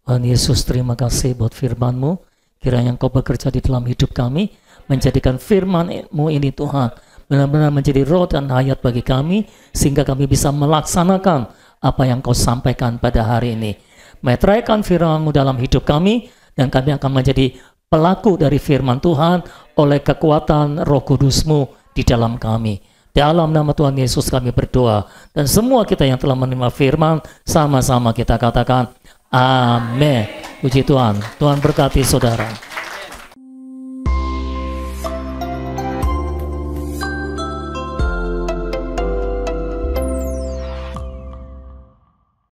Tuhan Yesus, terima kasih buat firman-Mu. Kiranya Engkau bekerja di dalam hidup kami, menjadikan firman-Mu ini Tuhan benar-benar menjadi roh dan hayat bagi kami, sehingga kami bisa melaksanakan apa yang Kau sampaikan pada hari ini. Meteraikan firman-Mu dalam hidup kami, dan kami akan menjadi pelaku dari firman Tuhan oleh kekuatan Roh Kudus-Mu di dalam kami. Dalam nama Tuhan Yesus kami berdoa, dan semua kita yang telah menerima firman, sama-sama kita katakan, amin. Puji Tuhan. Tuhan berkati saudara.